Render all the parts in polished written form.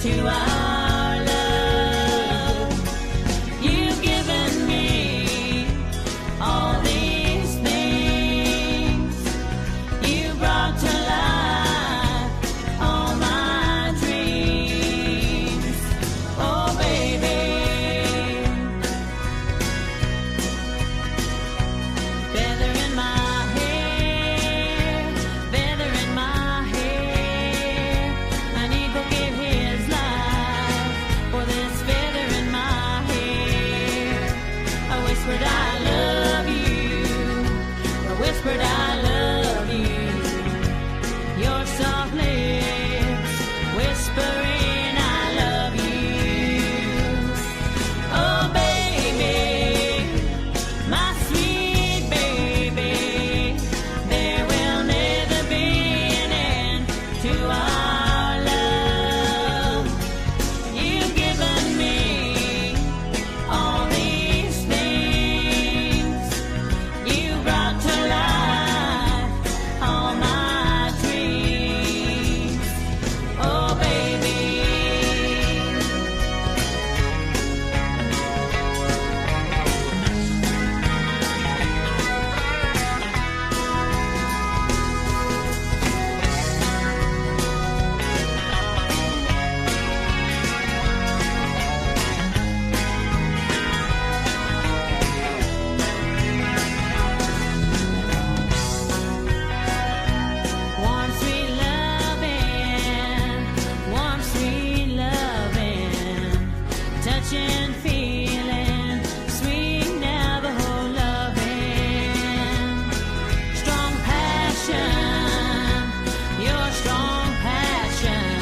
to our love. You've given me all these things. You brought to life all my dreams. Oh, baby. Feather in my hair, feather in my hair. An eagle gave his life for this feather in my hair. I whispered I love you, I whispered I love you. Your soft lips whispering I love you. Oh, baby, my sweet baby, there will never be an end to our love. You've given me all these things. You brought to life all my dreams. Oh, baby. Warm, sweet loving, touching, feeling, sweet Navajo loving. Strong passion, your strong passion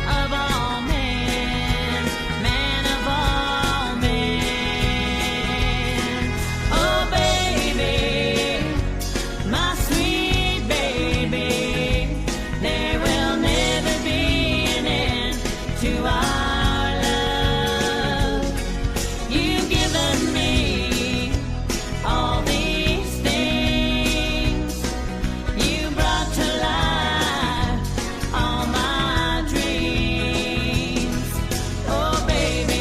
of all men, man of all men. Oh, baby, my sweet baby, there will never be an end to our love. You've given me all these things. You brought to life all my dreams. Oh, baby.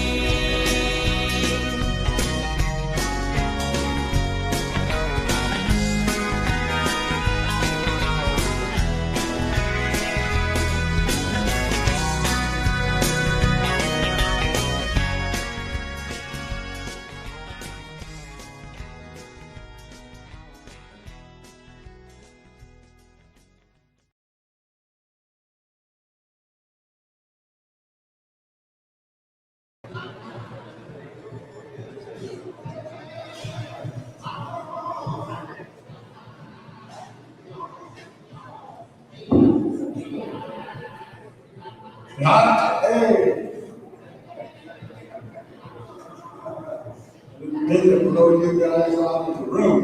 Not a bit to blow you guys out of the room.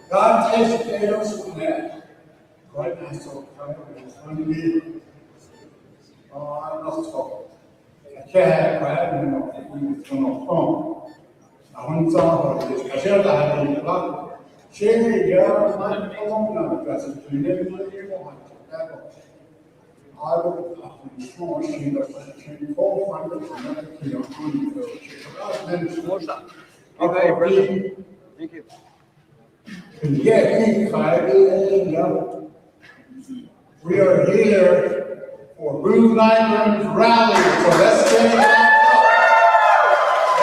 God educated us from that. Quite nice, so it's going to be. Oh, I'm not talking. I can't have it, you know, it's going to come. I want to talk about this. I said I had a lot. Sherry, yeah, I'm not alone now because it's been every year. I will show you that I can call from the community on the Okay, President. Thank you. We are here for Buu Nygren's rally, so let's get it out.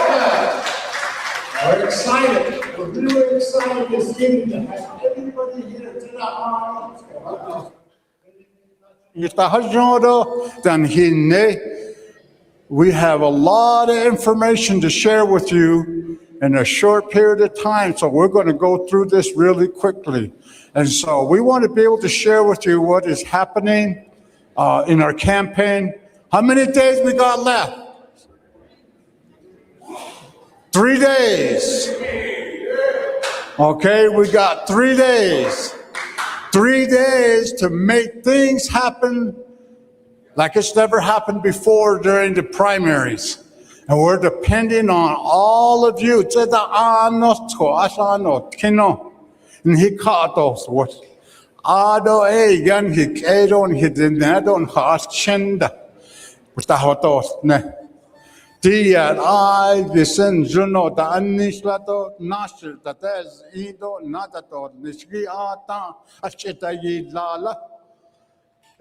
Yeah. We're excited. We're really excited this evening to have everybody here to the honor. We have a lot of information to share with you in a short period of time, so we're going to go through this really quickly. And so we want to be able to share with you what is happening in our campaign. How many days we got left? 3 days. Okay, we got 3 days. 3 days to make things happen like it's never happened before during the primaries. And we're depending on all of you. Utahotos, ne. Dia I listen juno da anislato nasir that is ido natato nishgi ata acheta yidlala.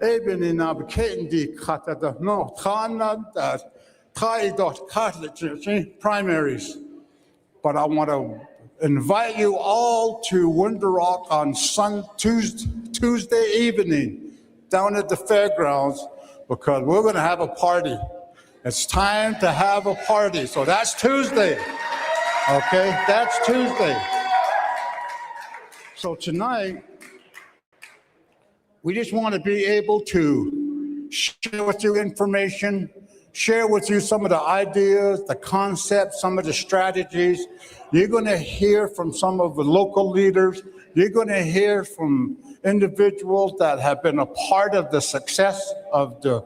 Even in our candy cut at the no Tana that dot college primaries. But I want to invite you all to Winter Rock on Tuesday evening down at the fairgrounds because we're going to have a party. It's time to have a party. So that's Tuesday. Okay, that's Tuesday. So tonight, we just want to be able to share with you information, share with you some of the ideas, the concepts, some of the strategies. You're going to hear from some of the local leaders. You're going to hear from individuals that have been a part of the success of the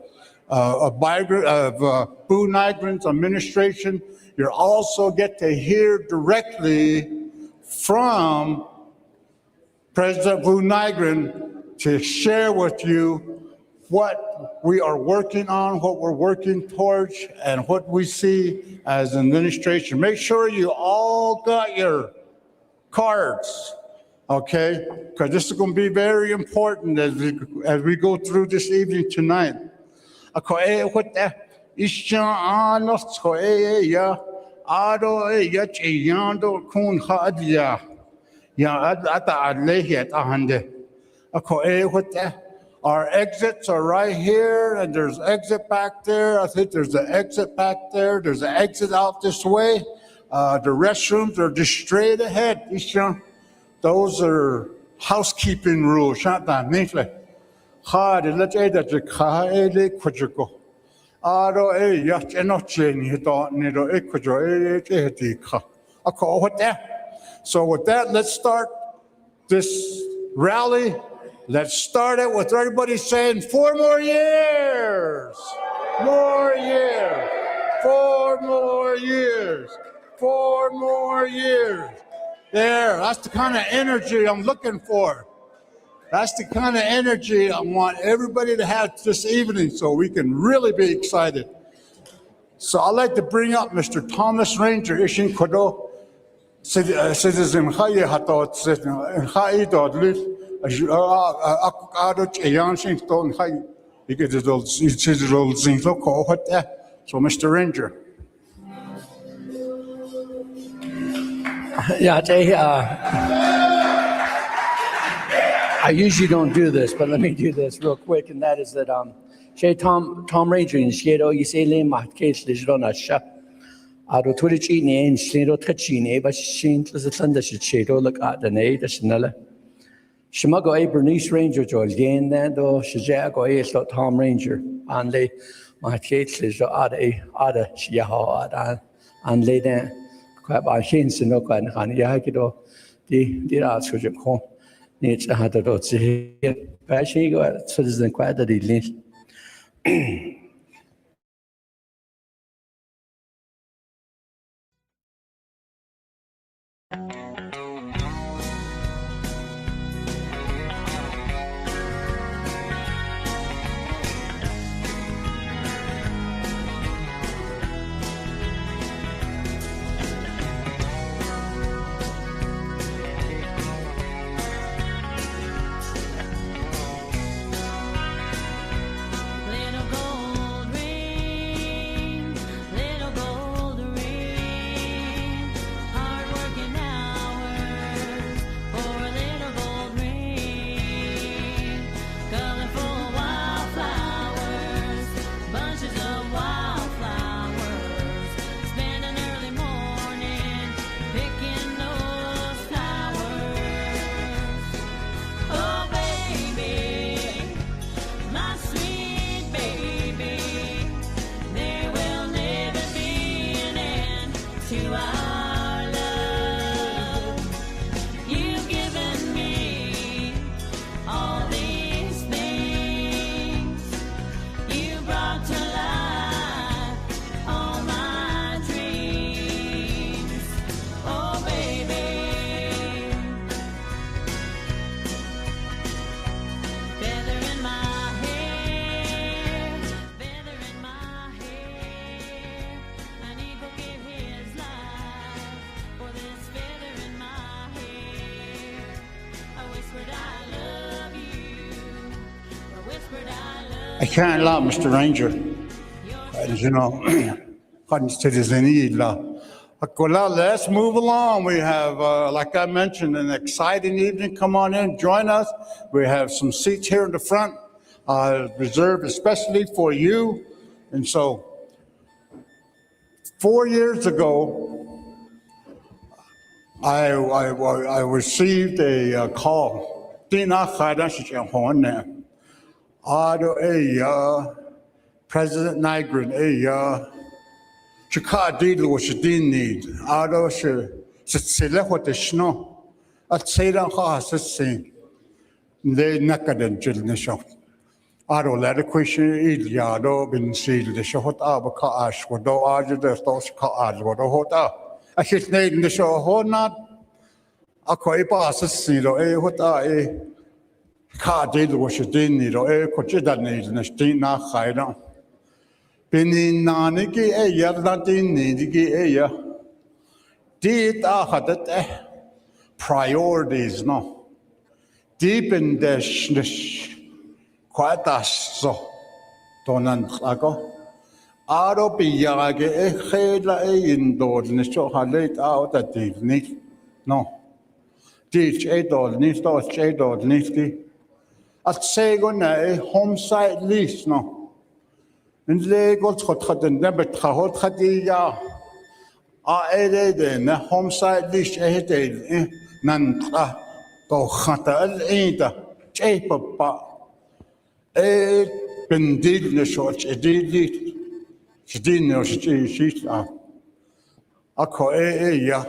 Buu Nygren's administration. You'll also get to hear directly from President Buu Nygren to share with you what we are working on, what we're working towards, and what we see as an administration. Make sure you all got your cards, okay? Because this is going to be very important as we go through this evening tonight. Ako what isya anos ko ya ado ya chiyando kun khadya ya ata alehiyat ahande. Ako what our exits are right here, and there's exit back there. I think there's an exit back there. There's an exit out this way. The restrooms are just straight ahead. Isya, those are housekeeping rules. Shanta nifle. Hard, let's say that the Kaele Kujako. Aro a yacht and not Jenny, thought Nido Equajo, I call what that. So, with that, let's start this rally. Let's start it with everybody saying 4 more years, more years, 4 more years, 4 more years. There, that's the kind of energy I'm looking for. That's the kind of energy I want everybody to have this evening so we can really be excited. So I'd like to bring up Mr. Thomas Ranger, Ishin Kodo, citizen Haye Hatot, Haye Dodlit, Akado Chayanshin Stone Haye. You get it all, it's his old Zinflo call what that. So Mr. Ranger. Yeah, I usually don't do this, but let me do this real quick, and that is that Tom Ranger in Shiedo, you say le mat case Lishona Sha. I do Twitchy name, Shino Tachine, but Shin to the Thunder Shido look at the Nade, the Shinella. Shimago A Bernice Ranger, George Gain, then do Shijago A Tom Ranger, and they mat case Lisho Ada Shiaho, and lay then quite by Shins and Noka and Yakido, the arts of home. Needs a hundred or two. Passion got citizen quite a release. Little gold ring, hard working now. I can't lie, Mr. Ranger. As you know, let's move along. We have, like I mentioned, an exciting evening. Come on in, join us. We have some seats here in the front, reserved especially for you. And so, 4 years ago, I received a call. President Nygren, Chicago deal was a need. Select what the snow. I'd say that has a thing. They naked and children. I don't let a question eat yado been sealed the shot abaka ash with no argent as those cars with a hot up. I should name the show hot not a quite pass a seal or a hot a car deal was a need or a cochida need and a stain not hide on. Benin Naniki a year Latin needigi a year. Did I had it priorities no. Deep in the quite as so. Donan Lago. Aro Piage a hela a indoor in the show had laid out that did need no. Teach $8 needs those $8 needs. At Sagon a home site lease no. In Lagos, hot and never hot hadia. A home side dish a day, none go hatal either. Chapapa. A bendil the short, a did it. She didn't know she's a co ya.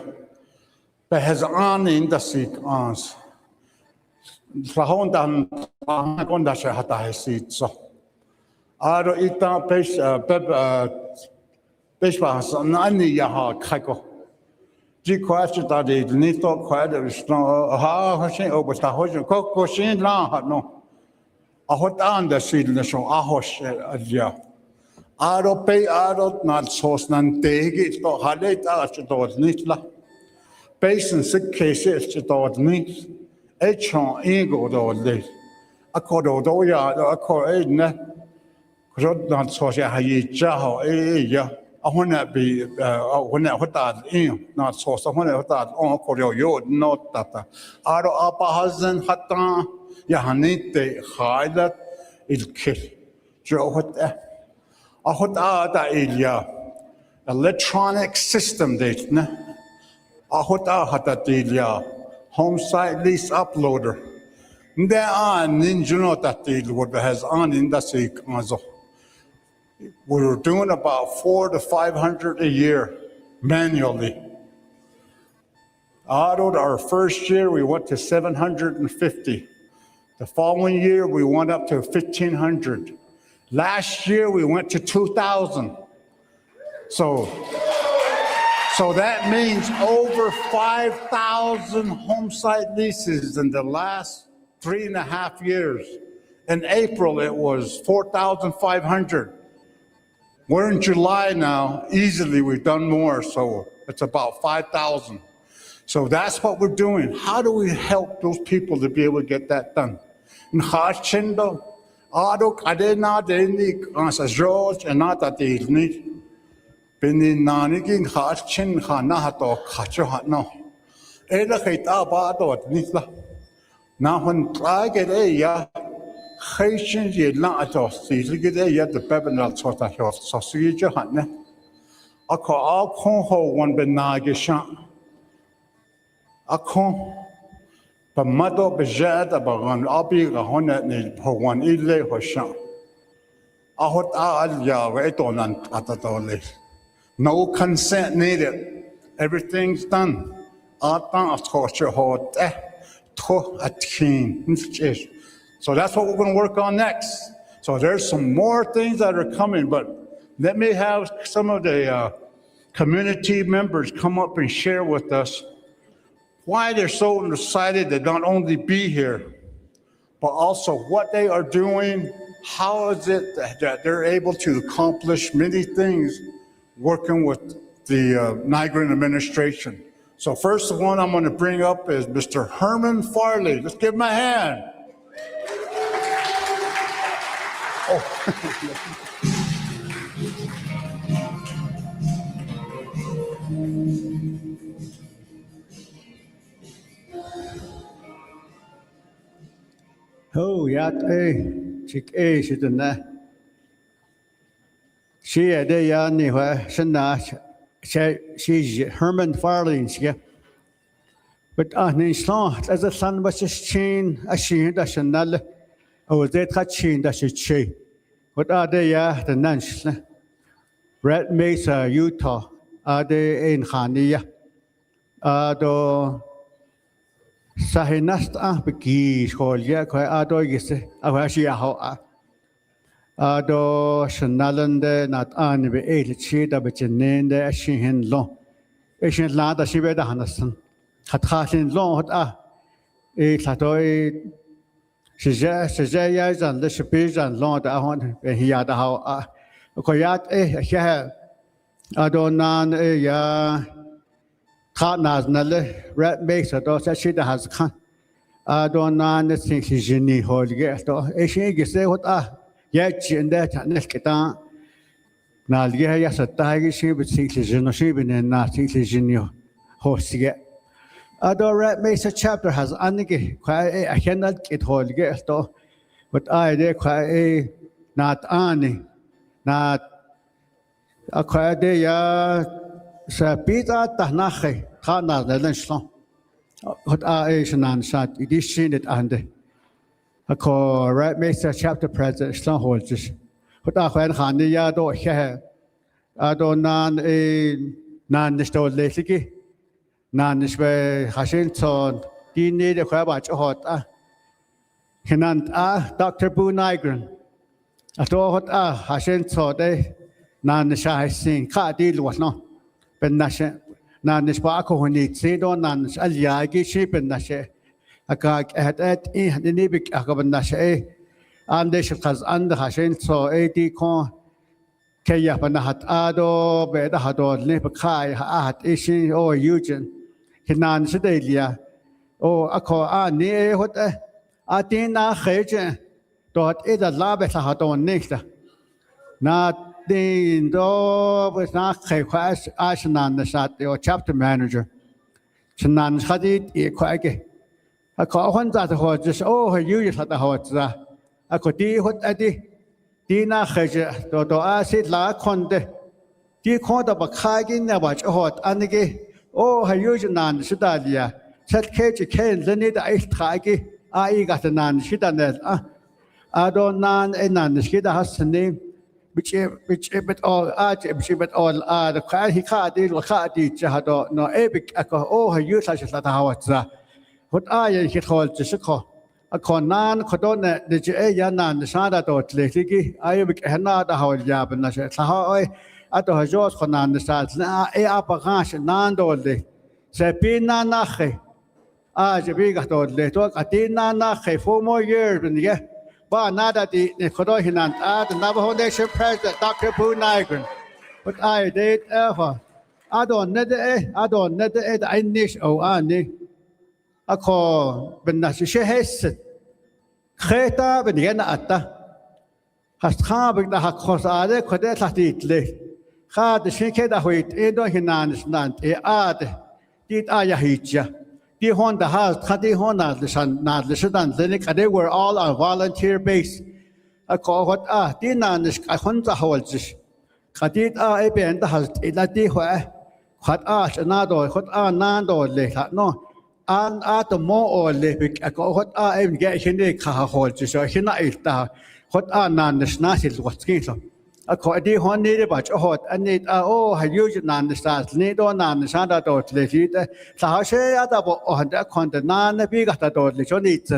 But has on in the sick arms. Flahondan, I'm going to have a seat so. Aro ita pes nani yaha kako. Ji kwasi ta de ni to kwada sno ha shin obata hojo ko shin la ha no. A hot an da sil na so a hosh adia. Aro pe aro not sos nan tegi to halet a to nit la. Basin sick cases to nit. Echon ego do le. Akodo do ya akor ne. Rod not so say hayi jaho ya. I want to be when I put that in not so when I put that on Korea yo not that. Aro apa hazen hata ya hanite khailat il kill. Jo what a hot da ilya electronic system date na. A hot hata ilya home site lease uploader. There are ninja not that deal what has on in the sick mazo. We're doing about 400 to 500 a year manually. Our first year we went to 750. The following year we went up to 1,500. Last year we went to 2,000. So that means over 5,000 home site leases in the last 3.5 years. In April it was 4,500. We're in July now, easily we've done more, so it's about 5,000. So that's what we're doing. How do we help those people to be able to get that done? Nchachindo, ado kadena deni ansa George and not at the ni. Bini nanigin hachin hanahato kacho no. Ela kita ba do nitla. Na hun try get ya. Haitians ye not at see get yet the Babylon sort of your sausage hunter. I call all conho one benagishan. I call but mother bejad about one abi a honnet need for one ile or shan. I hot al ya wait on at the no consent needed. Everything's done. Ata of torture hot to a team. So that's what we're going to work on next. So there's some more things that are coming, but let me have some of the community members come up and share with us why they're so excited to not only be here, but also what they are doing. How is it that they're able to accomplish many things working with the Nygren administration? So first one I'm going to bring up is Mr. Herman Farley. Let's give him a hand. Oh, ja, chick shit in there. She had a anyway, she's Herman Farley's, yeah. But in Islam, as a son was a chain, a sheen, a chanel, or that had chain that should she. What are they, the nuns? Red Mesa, Utah, are they in Hania? Do Sahinasta, Bigis, Holia, Ado, yes, Awashia. Do Shanalande, not only be 8 cheat, but in the Ashin long. Asian land, as she read the Hanson. Had in long, a Tatoy. She says, and the Shapes and Lord, I want he had a how. Koyat, here. I don't know, ya. Partners, Nelly, Red Mesa, those she has come. I don't know the things she's in the whole get. She say what yet in that Nesketa. Now, yes, a tiger she would see she's in a sheep and not see she's in your horse yet. Although Red Mesa Chapter has only quite I cannot get whole get though, but I there quite not only not a quite there. Peter Tahnache, Hana, the Lenslon. What are Nenahnezad? It is seen it under. I call Red Mesa Chapter President Slonholds. What are when Hania do here? I don't know a Nannisto Lesiki. Nannisway Hashilton, Dini the Quabach Hot. Hinant Dr. Buu Nygren. I thought Hashilton day. Nannisha sing, can't deal with no. Ben Nashe, Nannish Bako when he said on Nannish Aliagi sheep and Nashe. A gag at the Nibik Akaban Nashe, and they should has under Hashin so 80 con Kayapanahat Ado, Bedahado, Lipakai, Hat Ishi, or Eugene, Hinan Sedalia, or Ako near what Atina Hajan, dot either Labetahadon Nixta. Not the was not Kayquas Nenahnezad or chapter manager. Nenahnezad Equage. I call one that was just you just had the horse. I could do what I did. Dina Haja, Dodo acid la conde. Do you call the Bakagin about a hot and again? Oh, I use Nenahnezad. Set cage cane, then it ice tagi. I got a Nenahnezad. I don't know a Nenahnezad has the name. Which but all but all the car he can't deal with car teacher had no epic I use such as that how what I hit hold to Chico. A conan codona the Nenahnezad dot lately. I have not the whole yab and I at the Hajos Nenahnezad a apagash nandole. Sepina nache. The big at all later. Atina nache 4 more years and yeah. But now that the Navajo Nation President Dr. Buu Nygren, but I did ever. I don't need it. I need I call Benashi Hess. Kreta Benigana Atta has come the Hakosade, Codet Italy. Had the Shikeda wheat, Edo Nenahnezad, Ad, did Ayahija. The Honda has Kadi Honda, the Sudan Clinic, and they were all on volunteer base. I call what Nenahnezad, I Honda holds. Kadid Ebend has Ilati where what another, what Nando late, no, and at the more or late, I call what I'm getting the car holds, so he not what Nenahnezad what's going. I call the one needed but hot and need I use Nenahnezad, need on Nenahnezad dot legit. So how say about on the content none big at the dot legit.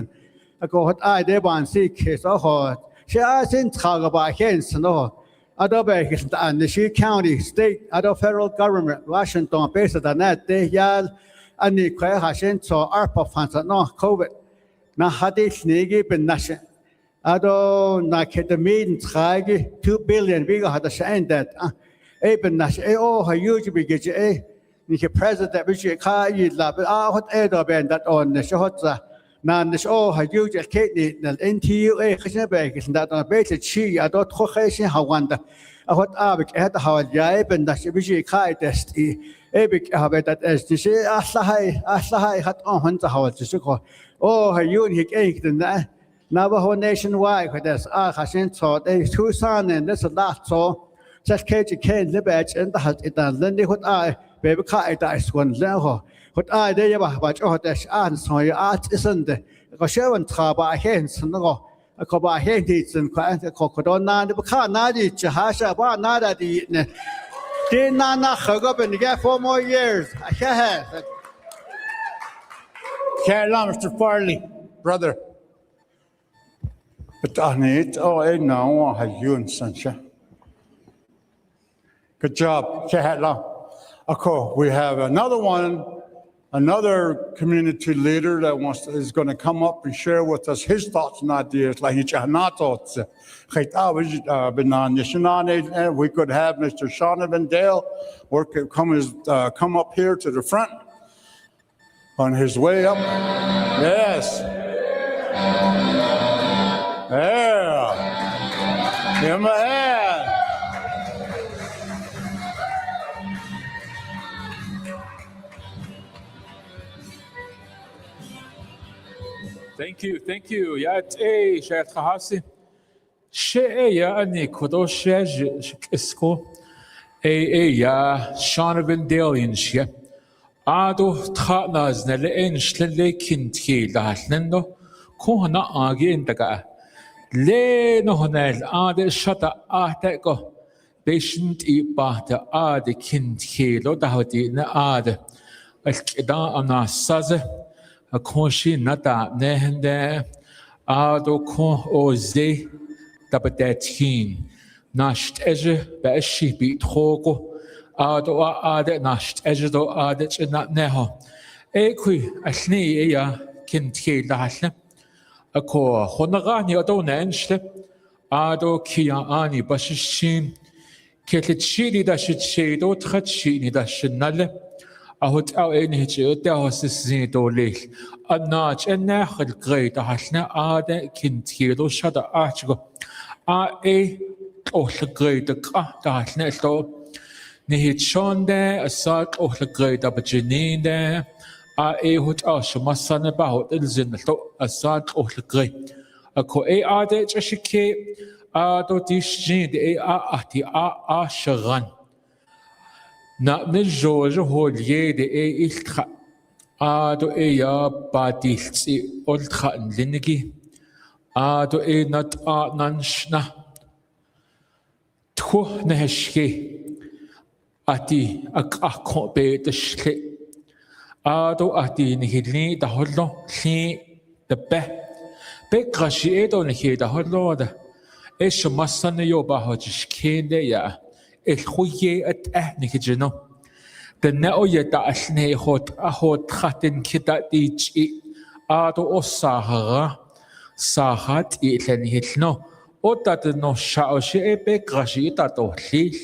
I go what I did one see case or hot. She hasn't talk about hens no. Other bags and the She County, state, other federal government, Washington, based on that, they yell and the Quay Hashin so ARPA funds no COVID. Now had it sneaky been nation. Ado na the meeting trage 2 billion we got the saying that even nash huge big ni president which ka yi la what edo ben that on the shot Nanis hayuj el kidney nal NTUA khishnabe kisndat na bete chi adot khokhesin hawanda ahot abik et hawal jaib and dash bishi khai test ebik habetat es dise aslahai hat on ta hawal tsuko hayun hik ek den Navajo Nation wide khadas khashin thot 2000 and this last so just keji ken libach and the hat itan lendi hot baby khai ta iswan leho hot de yaba bach dash an so ya isn'tก็เชื่อวันทบาเห็นสนก็ก็บาเห็นที่สนก็ขดอนนาดิบข้านาดิจะหาชาวบ้านนาดีเนี่ยที่นาเขาก็เป็นแค่ 4 more years แค่ Mr. Farley, brother. But I need, now I you and sunshine. Good job. We have another community leader that is going to come up and share with us his thoughts and ideas. Like we could have Mr. Shonovan Dale come up here to the front on his way up. Yes. Yeah. Give him a hand. Thank you. Ya Sheikh Khasi. Ya ani kodo isko. Ya Shonovan Dale shia. Ado thanaz na leen shlele kinti lahlendo. Kohana agi intaga. Le no honel ade shata ko. Patient I bahta ade kinti lo dahoti na ade. Al-kida ana saze. A conchi nata nehende ado con oze tabatetin nasht eje beshi bit hogo ado ade nasht eje do ade chinat neho ekui ashni ya kinti lahne ako honagani ado nenshle ado kia ani bashishin ketchini da shitchedo tchini da shinale ahot au enhich utahossin dolil annach ennakhil grade halna ade kintiro shada achgo ohl grade ka halna to nihchonde asat ohl grade abjininde hot ashmasane bahot ilzin to asat ohl grade ako ade chashike ado tishjin ati ashran na nejoje holye de ilkha ado ya badilsi olkha linigi ado nat nanshna tho nehshke ati akko be tshke ado ati nihili da hollo li de be krashi edo nihi da hollo da masan yo ba hojshke ya الخوية نكجنو دناو يدعشني هوت خاتن كدا ديجي آدو أصاها صاحات إلانيهلنو أدادنو شاوشي بقرشي تاتو ليل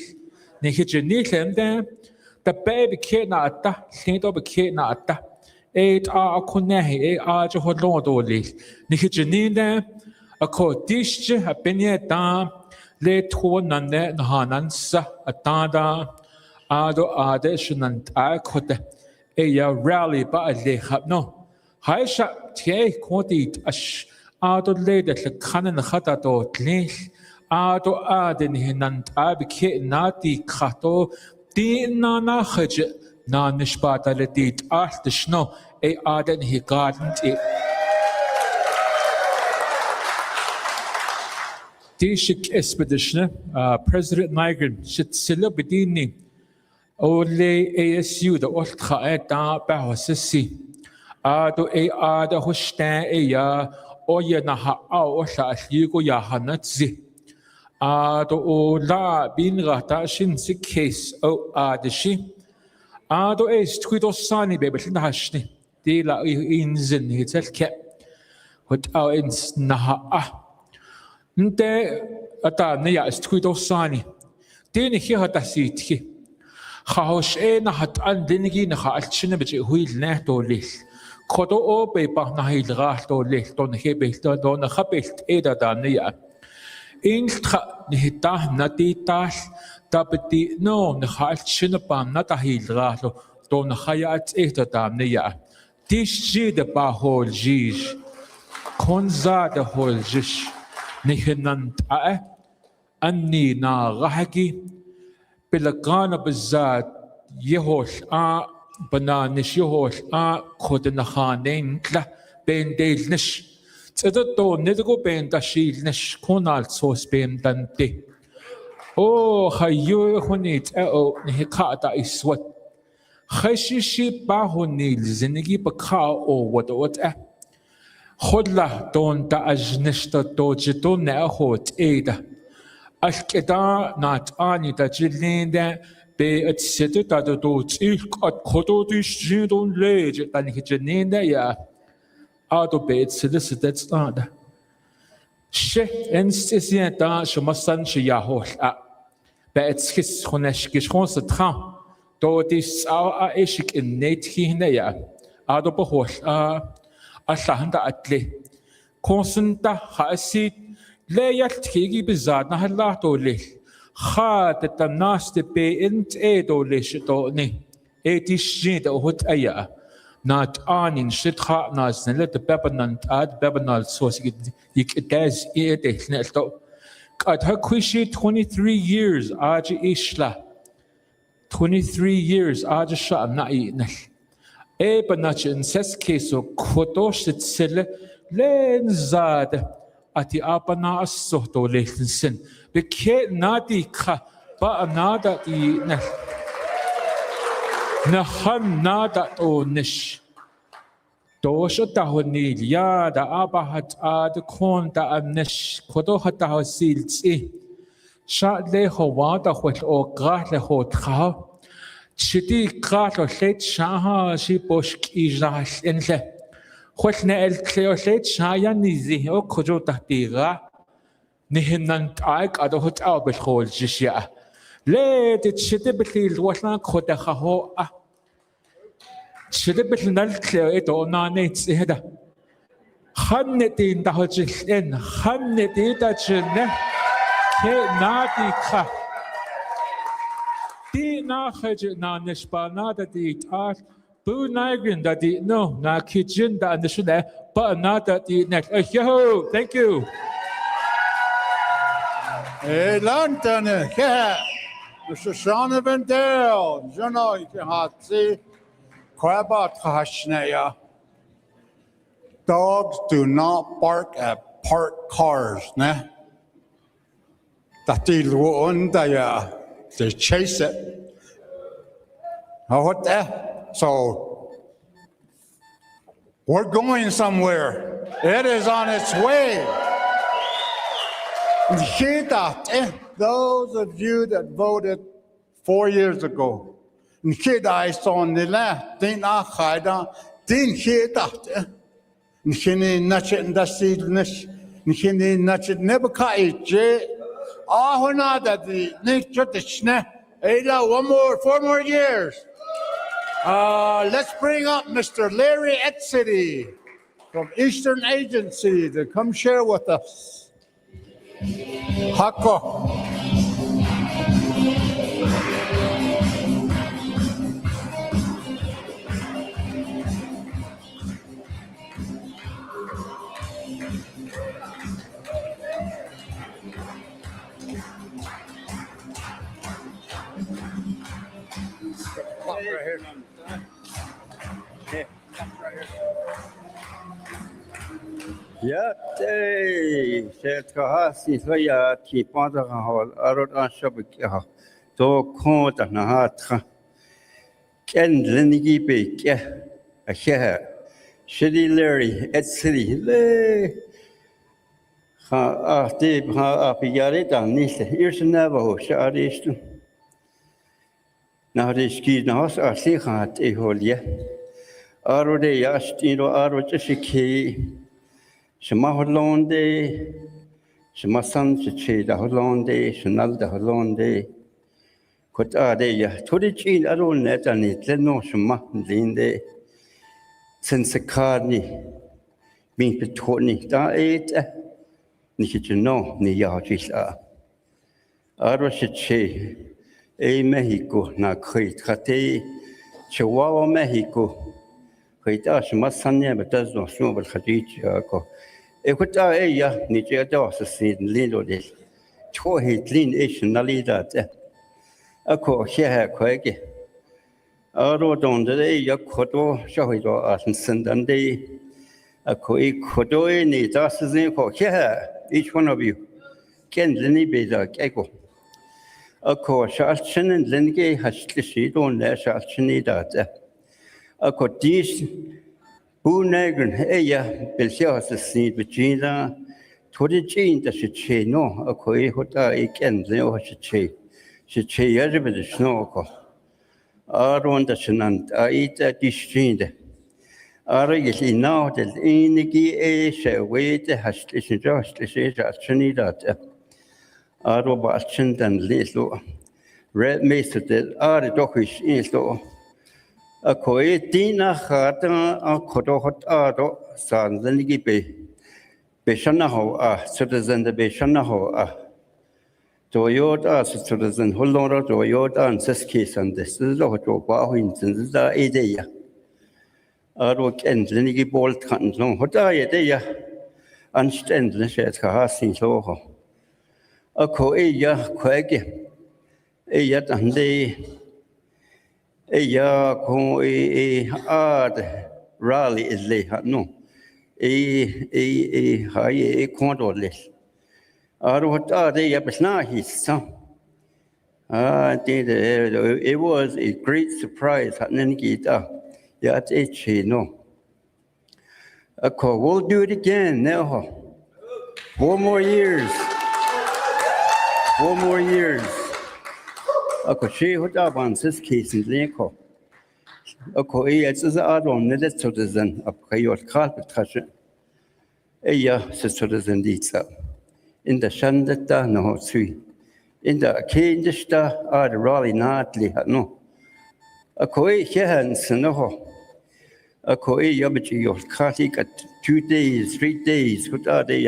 نكجني لنده دبا بكينا أتا لندو بكينا أتا أكوناهي آجو لودو ليل نكجني ده أكو ديشج أبنية دام le tuonan ne nahanansa atada ado ade shunant akote ya rally ba le khabno haisha tie kodit ash ado le de khanan khata to tlil ado ade hinant abke nati khato di nana khaj na nishbata le dit ahtshno ade hi garden Dishik expedition, President Nygren should celebrity ole ASU the old khaeta bahosisi ado ada hoshta ya oya na ha o sha yugo ya hanatzi ado la bin rata shin case o adishi ado es twido sani bebel hashni de la inzin hitelke hot au ins na nte ata niya istkuido sani tini hi hata sitki khahosh na hat an dingi na khalchina biji huil na tolil kodo o be pa na hilraal to licht on hebelt on habelt eda dania. Intra nihita natitas tapeti no nihalt shinapam natahilraal to nahayat eda dania. Tisji de pa hol jij. Konza de hol jish. Nihinant أني ناغحكي بلقانا بالذات يهوش بنانش يهوش خود نخانين له بين ديل نش تدتو ندرو بين دشيل نش كونال صوص بين دنتي أو خيو خنيت أو نهكاتا إسوات خشيشي باهوني لزنجي بكاو أو ودوت خود له دون دا أجنشتا دوجتون نأخوت إيدا الكدا ناتاني تجلين بأتسيت تادو تيك أتخدو تشجدون ليج تاني جنين يا أدو بأتسيت ستة شيء إنستيزين تا شمسان شياهول بأتسكس خنش كشخون ستخان دو ديس إيشك النيت هنا يا أدو بهول أشهند أتلي كونسنتا خاسيت لا يلتقي بزاد نهلا تولي خاد الناس تبي انت ايدولي شتوني ايتي شيد اوهت ايا نات انين شتخا ناس نلت بابنان اد بابنال سوس يكداز ايدي نلتو قد هكوشي 23 years اجي اشلا 23 years اجي شا ناي نل اي بناتش انسس كيسو كوتوش تسل لين زاد أتي أبنا الصوتو ليسن بكي نادي خا با نادا دي نخم نادا تو نش دوش تهوني يا دا أبا هت آد كون دا نش كدو هت هسيل تي شا لي هوا دا خوش أو قاح له تخا شدي قاح ليت شاها شي بوشك إجراش إنله خوش نقل كليوشيت شايا نيزي أو كجو تحتيغا نهنان تايك أدو هتاو بالخول جشيا ليه تشتي بخيل وشنا كودا خاهو تشتي بخيل نالكليو إدو نانيتس إهدا خمنتين دهو جشين خمنتين دا جنة كي نادي خا دي ناخج نانشبانا دا دي تاش Buu Nygren that the no na kitchen that understood but not that the next. Yo, thank you. Hey, London, yeah. Mr. Sean Vendale, you know, you can have see quite about Hashnaya. Dogs do not bark at parked cars, ne? That they chase it. What the? So we're going somewhere. It is on its way. Those of you that voted 4 years ago, I saw in the left, din Akhida, din Hidat, Nishini Nachit Dasid Nish, Nishini Nachit Nebukai J. Ahonada, the Nichutishne, Ada, 4 more years. Let's bring up Mr. Larry Etsity from Eastern Agency to come share with us. Hako. Yeah, c'est quoi si soya qui pense à hol arot an shabkia to konta na hatra ken lenigi be ke a she shidi Larry Etsity le ha ati ha apigare ta niste is Navajo Nation na riski na has asi khat e holie arode yastiro arot shiki Shema Holonde, Shema San Chida Holonde, Shanalda Holonde, Kotade, Torichin Aron net and it, Leno Shema Linde, since the carney being between that eight, Nichino, Niyajisa. Aroshiche, Mexico, na Kate, Chihuahua, Mexico. Kaitas Masania, but does not know about Hadija. Equata ea, Niger does a scene, Lindo this. Toy clean Asian Nalida. A co here, quaggy. Aro don the day, Yakoto, Shahido, as and Sunday. A koi kodoe ni dasing for here, each one of you. Ken Lenny Beda Gego. A co Shalchin and Lenge has slished on their Shalchini data. A co dis Buu Nygren, Eya, Belsias the seed with Gina, to the gene that should say no, a koi hota a ken, Leo should say. Should say everybody snow. Aron the Shanant, I eat at this gene. Arigli now the inigi a wait has listened just to say that Trinidad. Arobachin and little red master that are the dokish in law. A coetina hata a codohot aro, san the nigibe. Beshanaho are citizen the Beshanaho are. Toyota citizen Holora, Toyota and Seskis and this is what your Bawins and the idea. Arok and Lenny Bolt Cotton long, what are you there? Unstandless at Kahasi Soho. A coeya quaggy. A yet and they a ya co a hard rally is lay no. A high a condorless. What are they up now? His son. It was a great surprise at Nenigita. Yeah, it's no. We'll do it again now. 4 more years. 4 more years. She would have on this case in Leko. It's a Adam, net citizen of Kayor carpet crusher. Citizen leads up. In the Shandata, no, 3. In the Kandista, are the Raleigh Nightly, no. A coe hands, no. A coe yabachi of Kartik at 2 days, 3 days. What are they?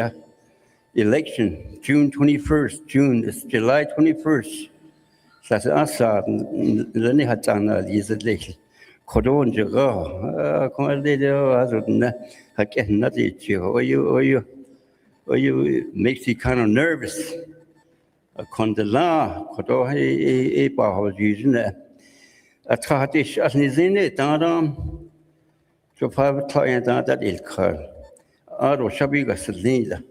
Election, June 21st, June is July 21st. That's Assad, Lenny Hatana, is a lake. Codon Jago, Commodore, other than that, I get nothing. Or you makes you kind of nervous. A condela, Codo, a power using that. A tradish as is in it, Adam. So 5 client that is called. Aro Shabiga Selina.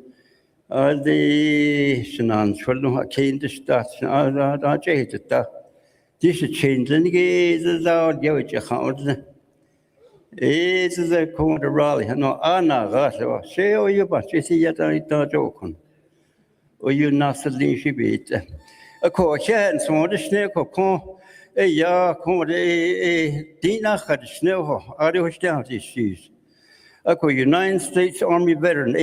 All the Shannon, children came to start. I changed that. This is changing the gaze out, give it your house. It is a corner rally. No, Anna, say, oh, you but you see yet I thought joking. Or you not selling she beat. A coach and some of the snake or con. A ya come a Dina had snow. I was down these shoes. I call United States Army veteran,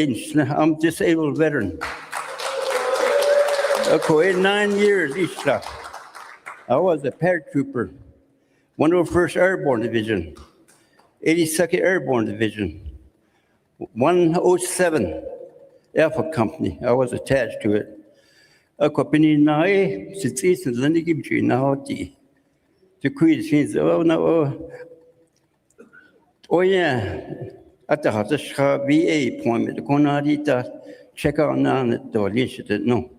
I'm disabled veteran. I call 9 years each. I was a paratrooper, 101st Airborne Division, 82nd Airborne Division, 107 Alpha Company. I was attached to it. I call Penny Nye, since East and Lenny Gibji now. The Queen says, oh no, oh yeah. At the house, VA appointment, the Conadita, check out now at the list, no.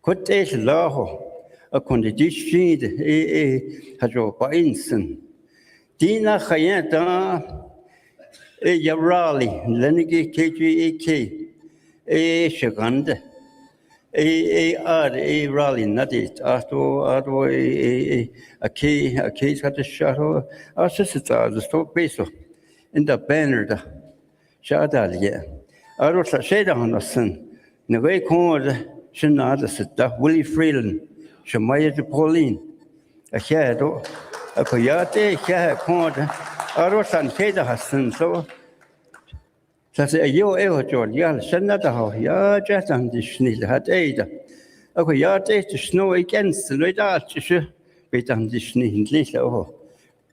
Could take law, a condition, has your by instant. Dina Hayata, a Yarali, Lenigi KGAK, a Shaganda, a rally, not it, after a case at the shadow, our sisters are the store base. In the banner, the Shadalia. I wrote a shade on the sun. The way called Shanada said, Willie Freeland, Shamaya de Pauline, a shadow, a coyote, a called. I wrote some shade of Hassan, so that's a yo ever, George, Yal, Shanada, Ya, just on the Schnee had aid. A coyote to snow against the radar, bit on the Schnee in Lisa.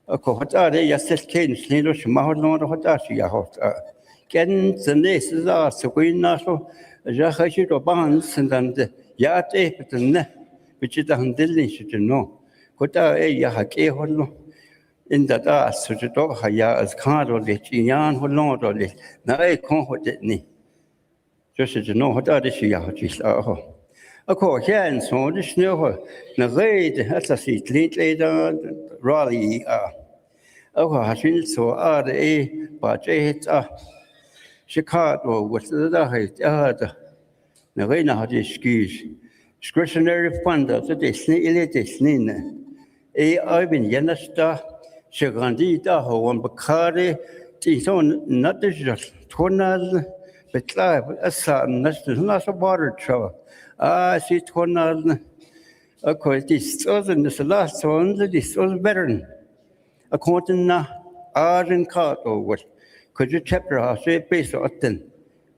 Ako hota de yasel ken slilo shmahol no hota shi ya hota. Ken zene siza sukuina so ja khashi to ban sindande ya te petne bichita handilin shi no. Kota ya hake holno. Inda da sujudo haya as karo le chiyan holno do le na kon hote ni. 就是弄好大的需要去啥哈，可现从的时候那个的还是里的 rally 啊，还是说的把这些是看到我知道还的，那个那的 discretionary fund 这的是一类的是呢，I bin yenasta 是干的的和我们不看的，这种那的是托那。بتلاقي أسا الناس بارد شو شي تكون أكو تيستوز النسلا سونز تيستوز برن أكونتنا آرن كاتو كجو chapter هاشي بيسو أتن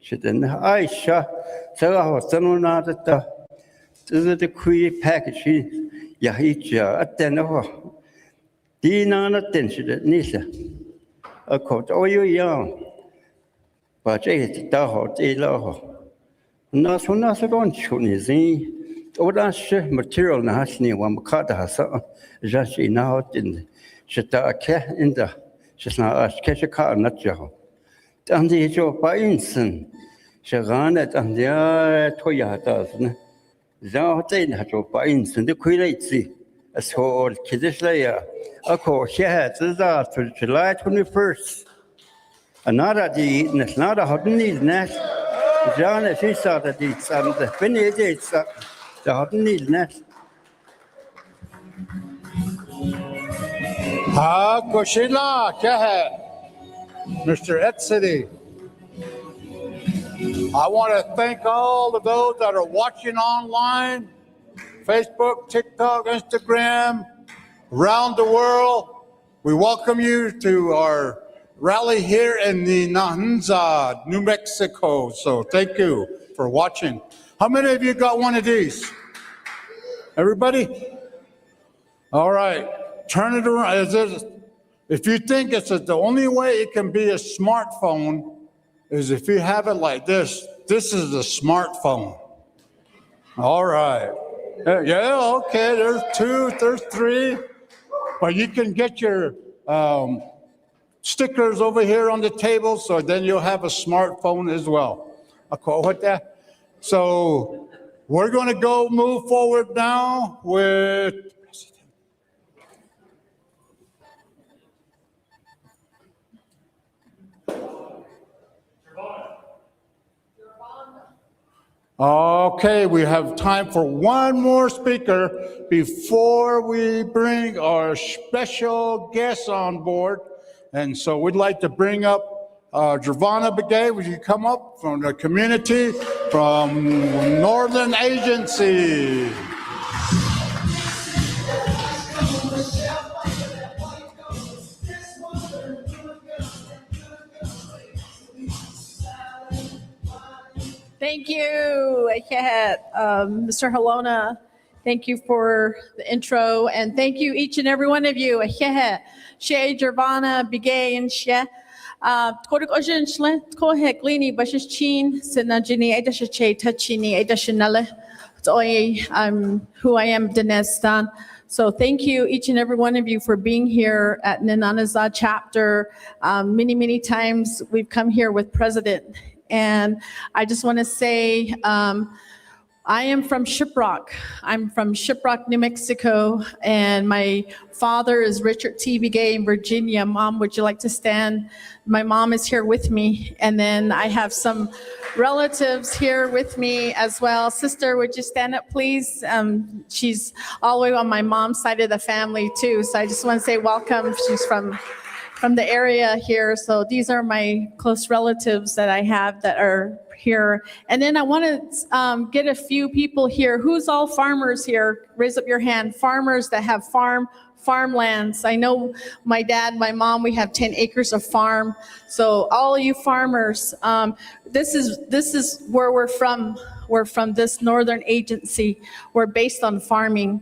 شدن عايشة سراحة سنونا تتا تزد كوي باكج يهيجا أتن هو دينا نتن شدن نيسا أكو تأويو يان 把这些打好这了好，那从那时候出呢人，我当时 material 那是呢我们看的还是，然后那好点，是打开in的，是那开始看那就好，当地就把因生，是干的当地推下的是呢，然后再呢就把因生的亏了一次，说其实是呀，可现在知道是 July 21st。 Another day, another hot need net. John, she saw that it's the finish it's the hot need net. Koshila, Mr. Etsity. I want to thank all of those that are watching online, Facebook, TikTok, Instagram, around the world. We welcome you to our rally here in the Nenahnezad, New Mexico. So thank you for watching. How many of you got one of these? Everybody? All right. Turn it around. If you think it's the only way it can be a smartphone is if you have it like this. This is a smartphone. All right. Yeah, okay. There's 2, there's 3. But you can get your stickers over here on the table, so then you'll have a smartphone as well. So we're going to move forward now with Okay, we have time for one more speaker before we bring our special guests on board. And so we'd like to bring up Giovanna Begay. Would you come up from the community from Northern Agency? Thank you, Mr. Halona. Thank you for the intro, and thank you each and every one of you. She Giovanna Begay she Kodik Ocean Shle Kohek Lini Bashish Chin Senajini Edash Che Tachini Edashinale. I'm who I am, Nenahnezad. So thank you, each and every one of you, for being here at Nenahnezad Chapter. Many times we've come here with President. And I just want to say, I am from Shiprock. I'm from Shiprock, New Mexico, and my father is Richard T. Begay in Virginia. Mom, would you like to stand? My mom is here with me, and then I have some relatives here with me as well. Sister, would you stand up, please? She's all the way on my mom's side of the family, too, so I just want to say welcome. She's from the area here. So these are my close relatives that I have that are here. And then I want to get a few people here. Who's all farmers here? Raise up your hand. Farmers that have farmlands. I know my dad, my mom, we have 10 acres of farm. So all you farmers, this is where we're from. We're from this Northern Agency. We're based on farming.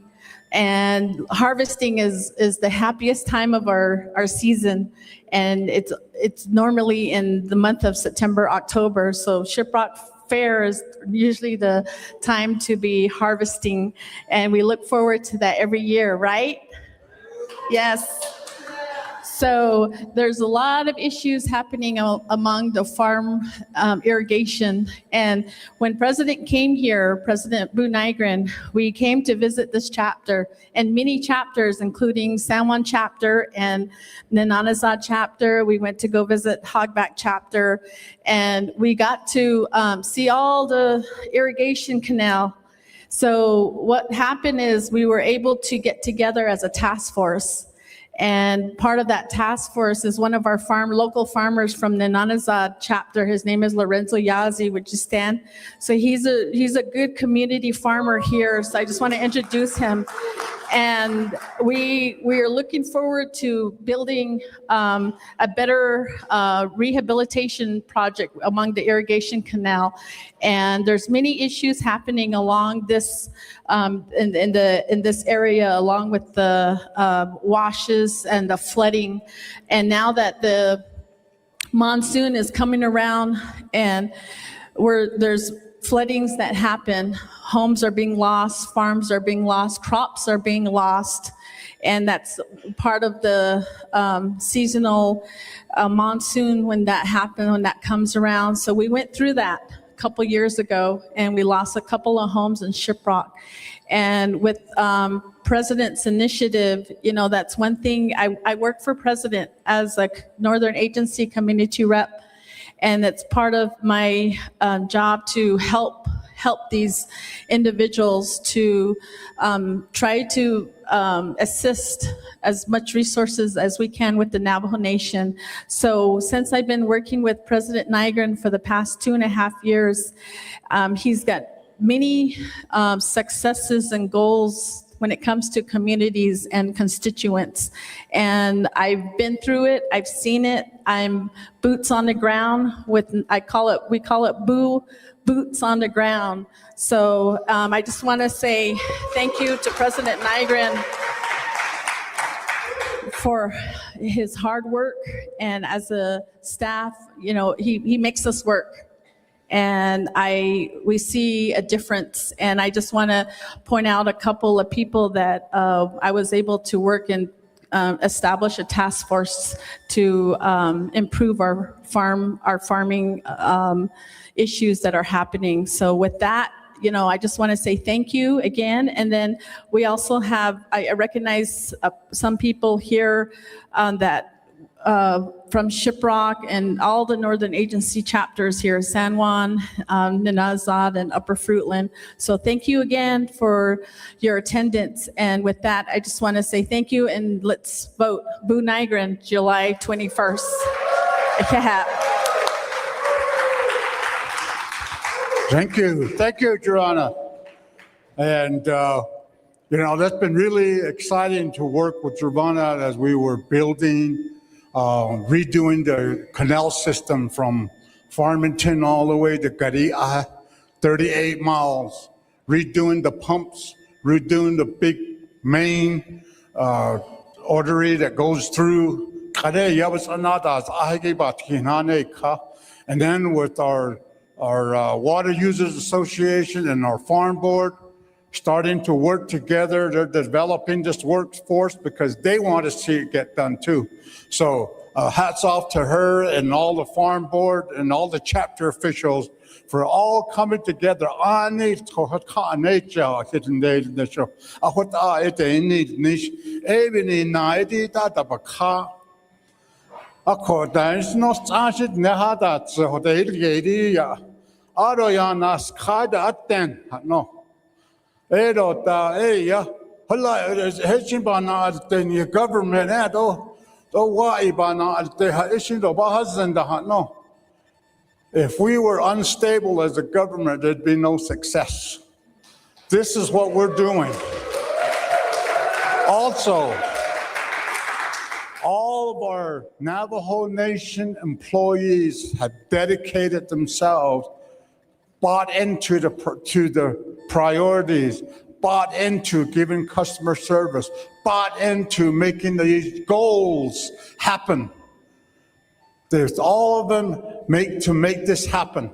And harvesting is the happiest time of our season. And it's normally in the month of September, October. So Shiprock Fair is usually the time to be harvesting. And we look forward to that every year, right? Yes. So there's a lot of issues happening among the farm irrigation. And when President came here, President Buu Nygren, we came to visit this chapter and many chapters, including San Juan chapter and Nenahnezad chapter. We went to go visit Hogback chapter, and we got to see all the irrigation canal. So what happened is we were able to get together as a task force. And part of that task force is one of our local farmers from Nenahnezad Chapter. His name is Lorenzo Yazzie. Would you stand? So he's a good community farmer here. So I just want to introduce him. And we are looking forward to building a better rehabilitation project among the irrigation canal. And there's many issues happening along this in this area, along with the washes and the flooding. And now that the monsoon is coming around, and there's floodings that happen, homes are being lost, farms are being lost, crops are being lost, and that's part of the seasonal monsoon when that comes around. So we went through that a couple years ago, and we lost a couple of homes in Shiprock. And with President's initiative, that's one thing. I work for President as a Northern Agency community rep, and it's part of my job to help these individuals to try to assist as much resources as we can with the Navajo Nation. So since I've been working with President Nygren for the past 2.5 years, he's got many successes and goals when it comes to communities and constituents. And I've been through it, I've seen it. I'm boots on the ground we call it Buu boots on the ground. So I just want to say thank you to President Nygren for his hard work, and as a staff, he makes us work. And we see a difference. And I just want to point out a couple of people that I was able to work and establish a task force to improve our farming issues that are happening. So with that, I just want to say thank you again. And then we also have, I recognize some people here that from Shiprock and all the Northern Agency chapters here, San Juan, Nenahnezad, and Upper Fruitland. So thank you again for your attendance. And with that, I just want to say thank you, and let's vote Buu Nygren, July 21st. Thank you, Joanna. And, that's been really exciting to work with Giovanna as we were building, redoing the canal system from Farmington all the way to Gari'a, 38 miles, redoing the pumps, redoing the big main artery that goes through. And then with our Water Users Association and our farm board starting to work together. They're developing this workforce because they want to see it get done too. So hats off to her and all the farm board and all the chapter officials for all coming together. If we were unstable as a government, there'd be no success. This is what we're doing. Also, all of our Navajo Nation employees have dedicated themselves, bought into the priorities, bought into giving customer service, bought into making these goals happen. There's all of them to make this happen.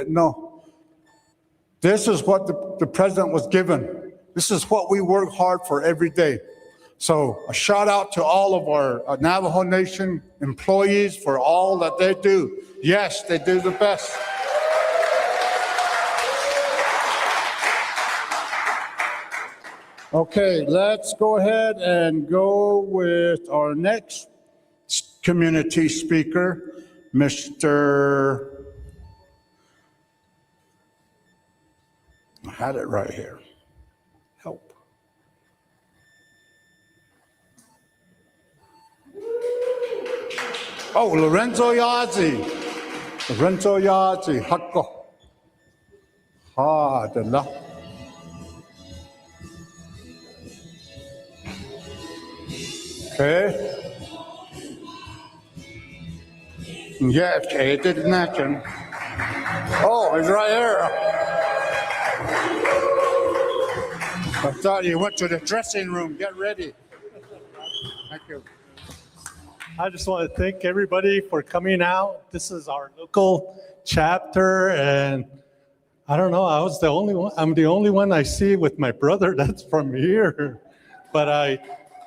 No. This is what the president was given. This is what we work hard for every day. So a shout out to all of our Navajo Nation employees for all that they do. Yes, they do the best. Okay, let's go ahead and go with our next community speaker, Mr. I had it right here. Help. Oh, Lorenzo Yazzie. Lorenzo Yazzie. Hakko. Ha, the la. Okay. Yes, it didn't mention. Oh, he's right here. I thought you went to the dressing room. Get ready. Thank you. I just want to thank everybody for coming out. This is our local chapter, and I don't know, I was the only one. I'm the only one I see with my brother that's from here. But I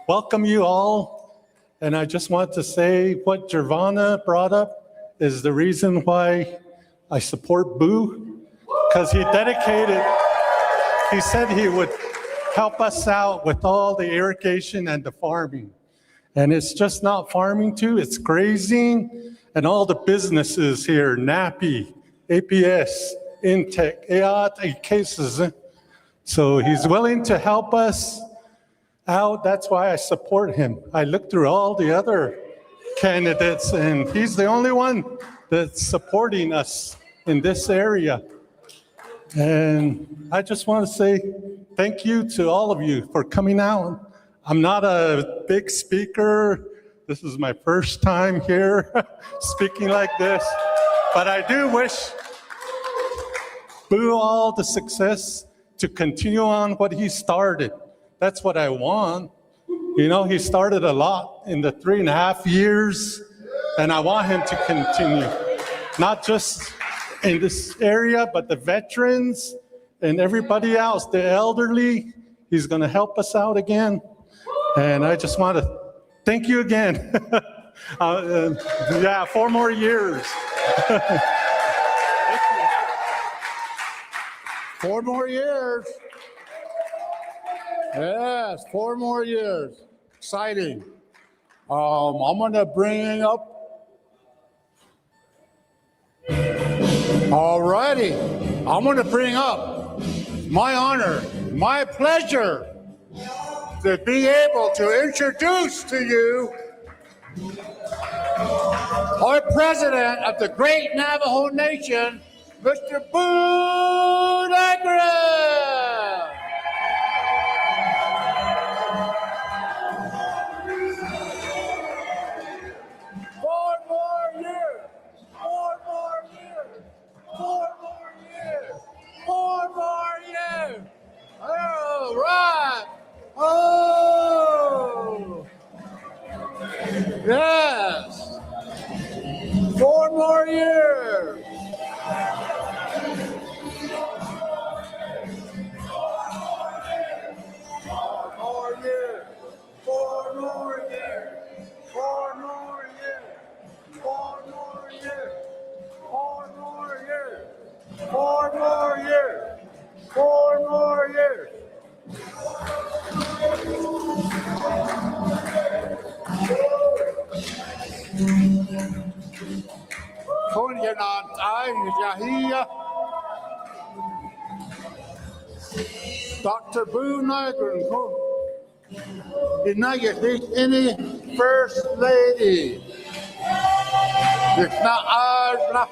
welcome you all, and I just want to say what Gervana brought up is the reason why I support Buu, because he said he would help us out with all the irrigation and the farming. And it's just not farming too, it's grazing and all the businesses here, NAPI, APS, Intech, EAT cases. So he's willing to help us out. That's why I support him. I looked through all the other candidates and he's the only one that's supporting us in this area. And I just want to say thank you to all of you for coming out. I'm not a big speaker. This is my first time here speaking like this. But I do wish Buu all the success to continue on what he started. That's what I want. You know, he started a lot in the 3.5 years, and I want him to continue. Not just in this area, but the veterans and everybody else, the elderly, he's gonna help us out again. And I just want to thank you again. 4 more years. 4 more years. Yes, 4 more years. Exciting. I'm going to bring up. All righty. I'm going to bring up my honor, my pleasure to be able to introduce to you our president of the great Navajo Nation, Mr. Buu Nygren. Four more years. All right. Oh, yes. 4 more years. Dr. Buu Nygren, any First Lady. It's not ours.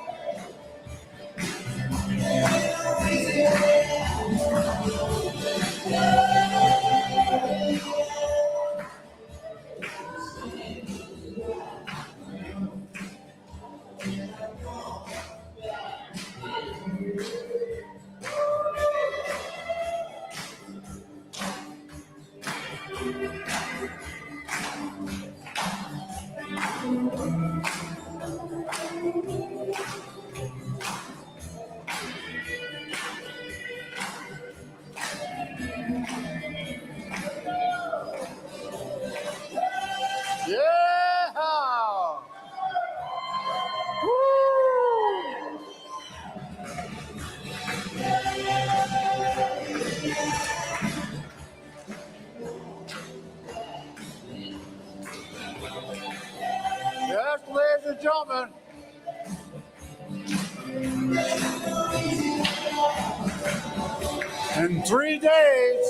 In 3 days,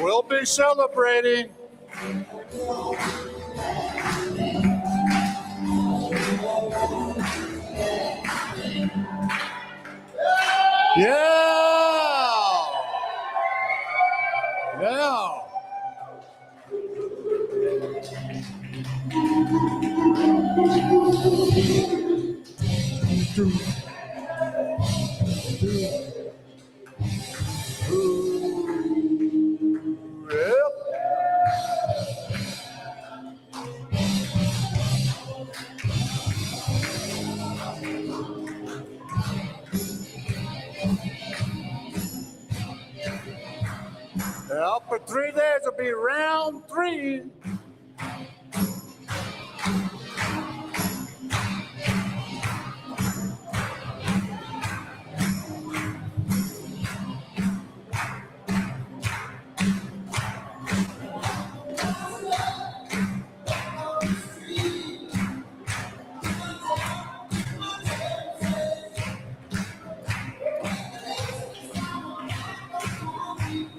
we'll be celebrating Yeah. Well, for 3 days it'll be round 3.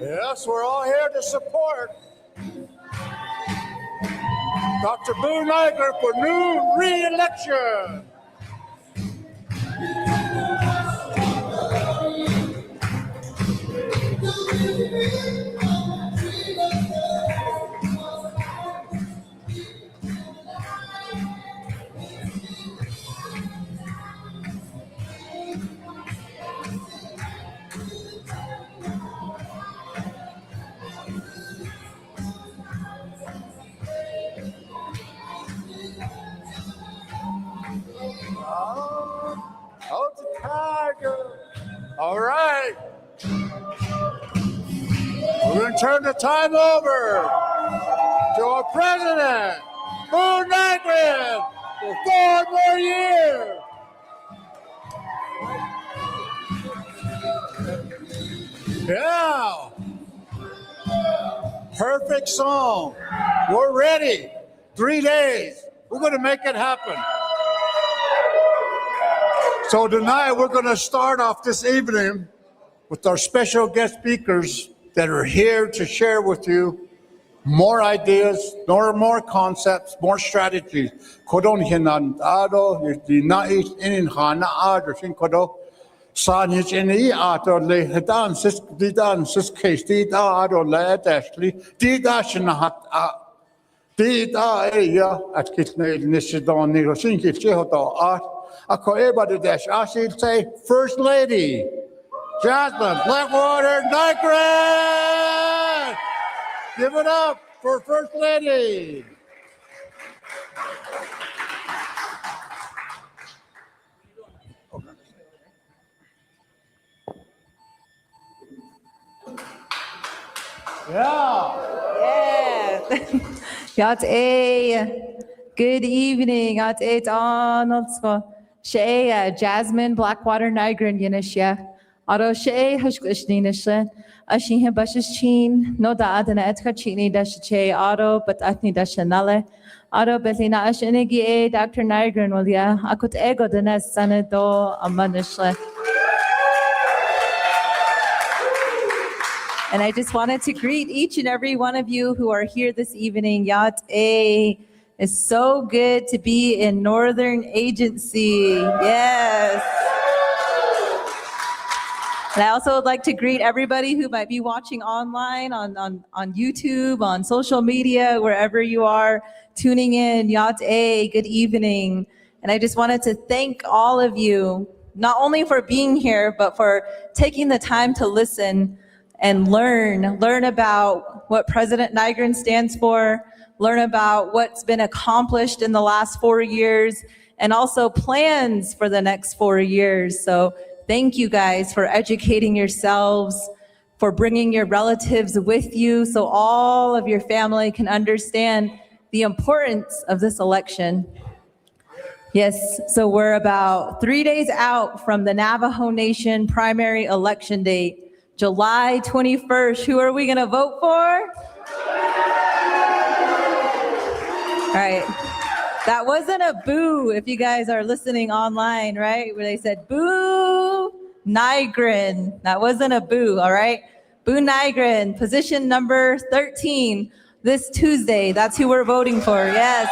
Yes, we're all here to support Dr. Buu Nygren for new re-election. Oh, it's a tiger. All right. We're going to turn the time over to our President, Buu Nygren, for 4 more years. Yeah. Perfect song. We're ready. 3 days. We're going to make it happen. So tonight we're going to start off this evening with our special guest speakers that are here to share with you more ideas, more concepts, more strategies. Kodon hinan ado di nais inin hana ado sin kodo sanich ini ado le hedan sis case di da ado le dashli di dashnahat di da ya at kitne nisidon ni sin kifche hoto art. Ako everybody dash. I should say, First Lady, Jasmine Blackwater Nygren. Give it up for First Lady. Yeah. Yat a good evening. Yat a Donald. Shay Jasmine Blackwater Nygren Yanishya. Aro Shay Hushkishnisha. Ashiha Bashichin. No da Adana Etkachini Dashache Aro, but Atni Dashanale. Aro Betina Ashinigi Dr. Nygren Willia. Akut ego the nest Sanado Amanishla. And I just wanted to greet each and every one of you who are here this evening. Yat a. It's so good to be in Northern Agency. Yes. And I also would like to greet everybody who might be watching online on YouTube, on social media, wherever you are tuning in. Yat a, good evening. And I just wanted to thank all of you, not only for being here, but for taking the time to listen and learn about what President Nygren stands for, learn about what's been accomplished in the last 4 years, and also plans for the next 4 years. So thank you guys for educating yourselves, for bringing your relatives with you so all of your family can understand the importance of this election. Yes, so we're about 3 days out from the Navajo Nation primary election date, July 21st. Who are we gonna vote for? All right. That wasn't a boo if you guys are listening online, right? Where they said, Buu Nygren. That wasn't a boo, all right? Buu Nygren, position number 13 this Tuesday. That's who we're voting for, yes.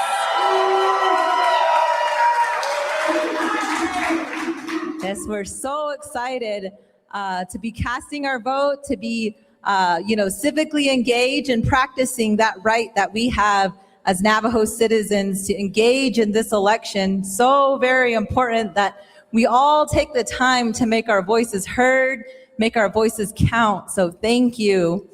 Yes, we're so excited to be casting our vote, to be, civically engaged and practicing that right that we have as Navajo citizens to engage in this election. So very important that we all take the time to make our voices heard, make our voices count. So thank you.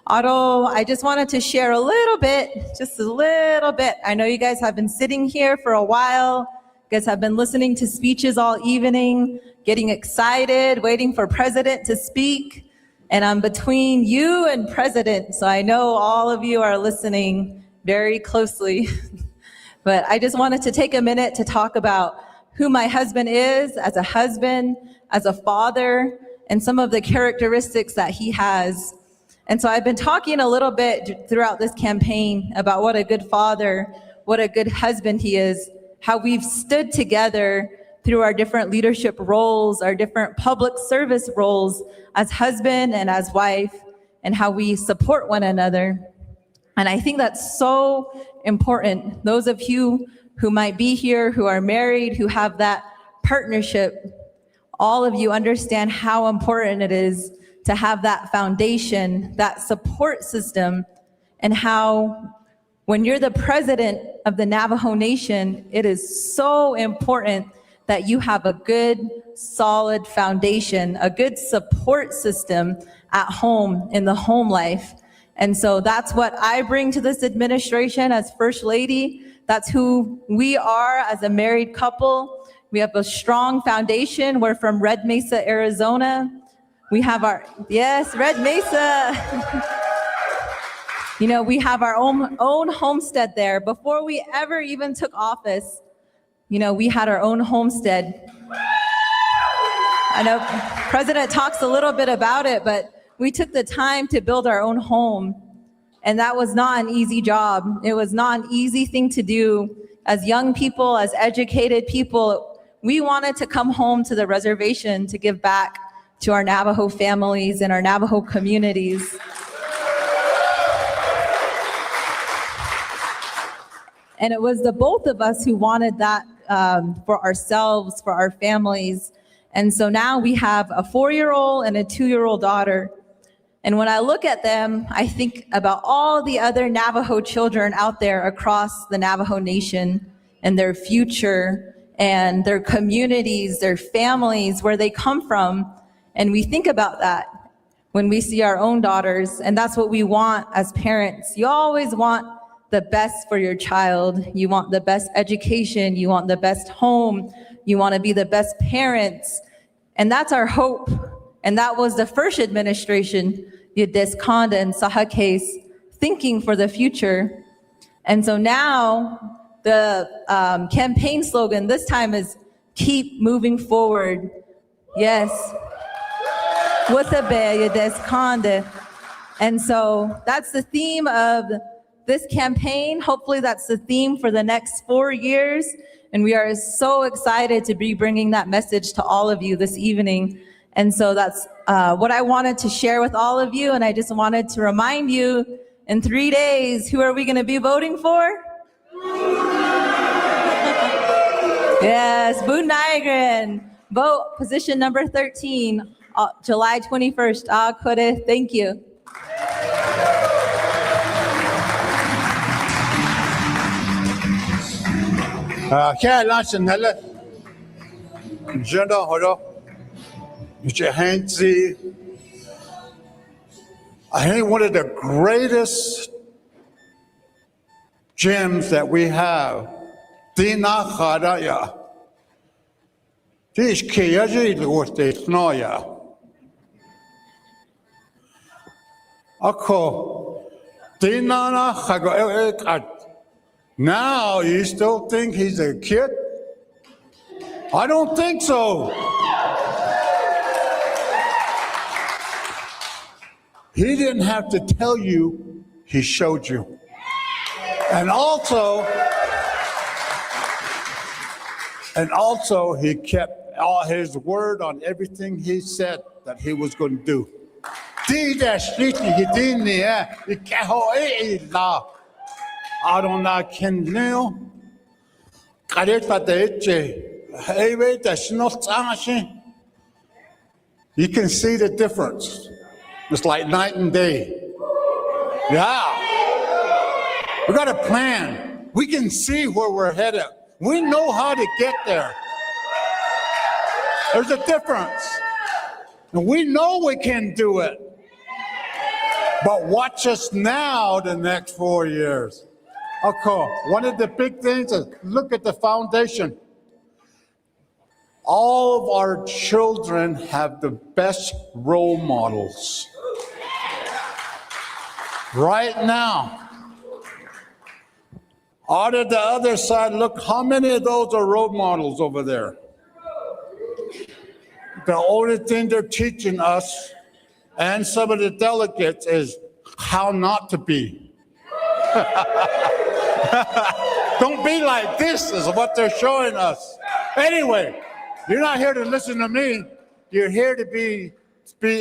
Otto, I just wanted to share a little bit, just a little bit. I know you guys have been sitting here for a while. You guys have been listening to speeches all evening, getting excited, waiting for President to speak. And I'm between you and President, so I know all of you are listening very closely. But I just wanted to take a minute to talk about who my husband is as a husband, as a father, and some of the characteristics that he has. And so I've been talking a little bit throughout this campaign about what a good father, what a good husband he is, how we've stood together through our different leadership roles, our different public service roles as husband and as wife, and how we support one another. And I think that's so important. Those of you who might be here, who are married, who have that partnership, all of you understand how important it is to have that foundation, that support system, and how when you're the president of the Navajo Nation, it is so important that you have a good, solid foundation, a good support system at home, in the home life. And so that's what I bring to this administration as First Lady. That's who we are as a married couple. We have a strong foundation. We're from Red Mesa, Arizona. We have yes, Red Mesa. We have our own homestead there. Before we ever even took office, we had our own homestead. I know President talks a little bit about it, but we took the time to build our own home. And that was not an easy job. It was not an easy thing to do. As young people, as educated people, we wanted to come home to the reservation to give back to our Navajo families and our Navajo communities. And it was the both of us who wanted that for ourselves, for our families. And so now we have a 4-year-old and a 2-year-old daughter. And when I look at them, I think about all the other Navajo children out there across the Navajo Nation and their future and their communities, their families, where they come from. And we think about that when we see our own daughters. And that's what we want as parents. You always want the best for your child. You want the best education. You want the best home. You want to be the best parents. And that's our hope. And that was the first administration, Nenahnezad and Saha case, thinking for the future. And so now the campaign slogan this time is keep moving forward. Yes. Nenahnezad. And so that's the theme of this campaign. Hopefully that's the theme for the next 4 years. And we are so excited to be bringing that message to all of you this evening. And so that's what I wanted to share with all of you. And I just wanted to remind you, in 3 days, who are we going to be voting for? Yes, Buu Nygren. Vote position number 13, July 21st. Thank you. I think one of the greatest gems that we have, Nenahnezad. This kiyaji luote snoya. Ako Nenahnezad. Now you still think he's a kid? I don't think so. He didn't have to tell you, he showed you. And also, And also, he kept all his word on everything he said that he was going to do. You can see the difference. It's like night and day. Yeah. We got a plan. We can see where we're headed. We know how to get there. There's a difference. And we know we can do it. But watch us now the next 4 years. Okay, one of the big things is look at the foundation. All of our children have the best role models. Right now. Out of the other side, look how many of those are role models over there. The only thing they're teaching us and some of the delegates is how not to be. Don't be like this is what they're showing us. Anyway, you're not here to listen to me. You're here to be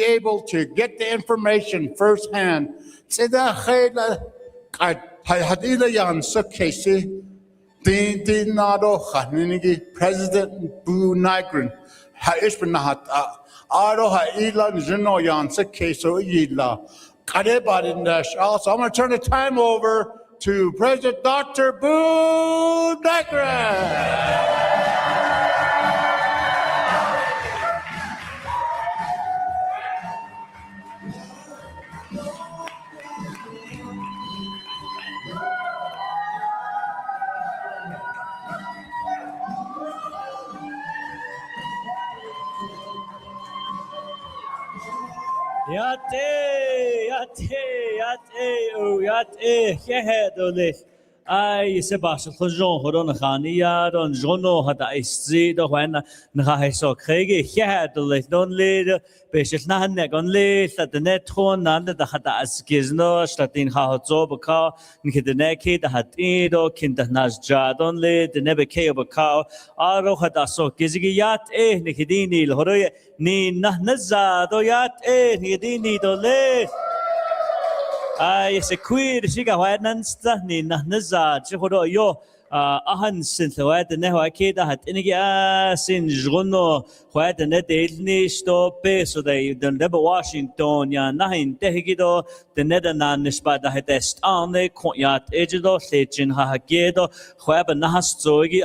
able to get the information firsthand. President Buu Nygren. Also, I'm going to turn the time over to President Dr. Buu Nygren. Ai se basel gejon horon khania don jono hada istri do wen na heso krege hedel don lede besel na ne gon le sat net khon na da hada asgizno statin khazo baka nikede ke da hat do kind nas jadon le de nebe ke baka aro hada so gizgi yat nikidini horoy ni Nenahnezad nikidini do le Ai se queer shiga wadansta ni Nenahnezad Chapter yo ahan sin thawad ne wa keda hat inigi sin jono wad ne delni sto peso dai den de Washington ya nahin tehigido de nedanan nisbada hetest ane koyat ejido sechin ha gedo khwab nahas zogi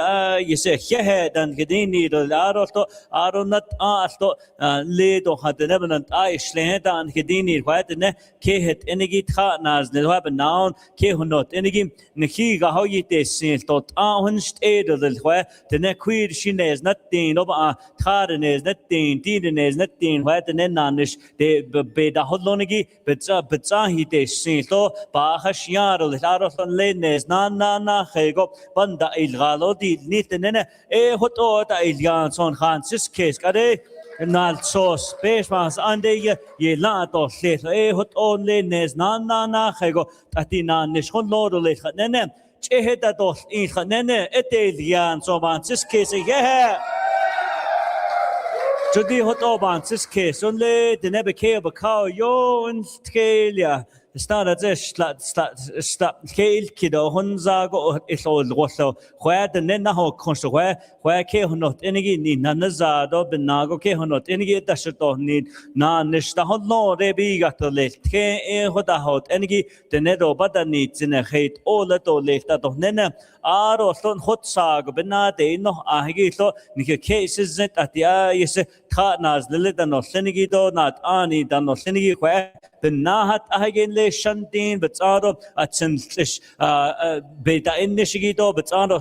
yese hehe dan gedini do aroto aronat alto ledo hat nebenant isledan gedini wad ne kehet inigi tha naz ne wab naun ke hunot inigi nikhi ga hoyite sin tot ahunst edel khwa de queer shines natin oba tharen is natin tiden is natin wad ne nanish de be da hodlonigi betza hite sin to ba khashyar laroton lenes na khego banda ilgalo di nitene hoto ta ilyan son khansis kes kare nal sos pesmas ande ye la to le hot on lenes na khego tatina nishon loro le nene cheheta to in nene etelian so bansis kes ye Jodi hot obansis kes onle de nebe ke bakao yo in skelia Start stop scale kido hunzago isol roslo where the nenaho conso where ke honot enigi ni Nenahnezad benago ke honot enigi dashato need na nishta honno rebi gatole ke hoda hot enigi the nedo badanit in a hate all to left to nena aro son hot sag benade no ahigi so nike cases that at the yes khatnas lilidano senigido not ani dano senigi where the nahat ahigin le shantin but aro atsenlish beta inishigito but aro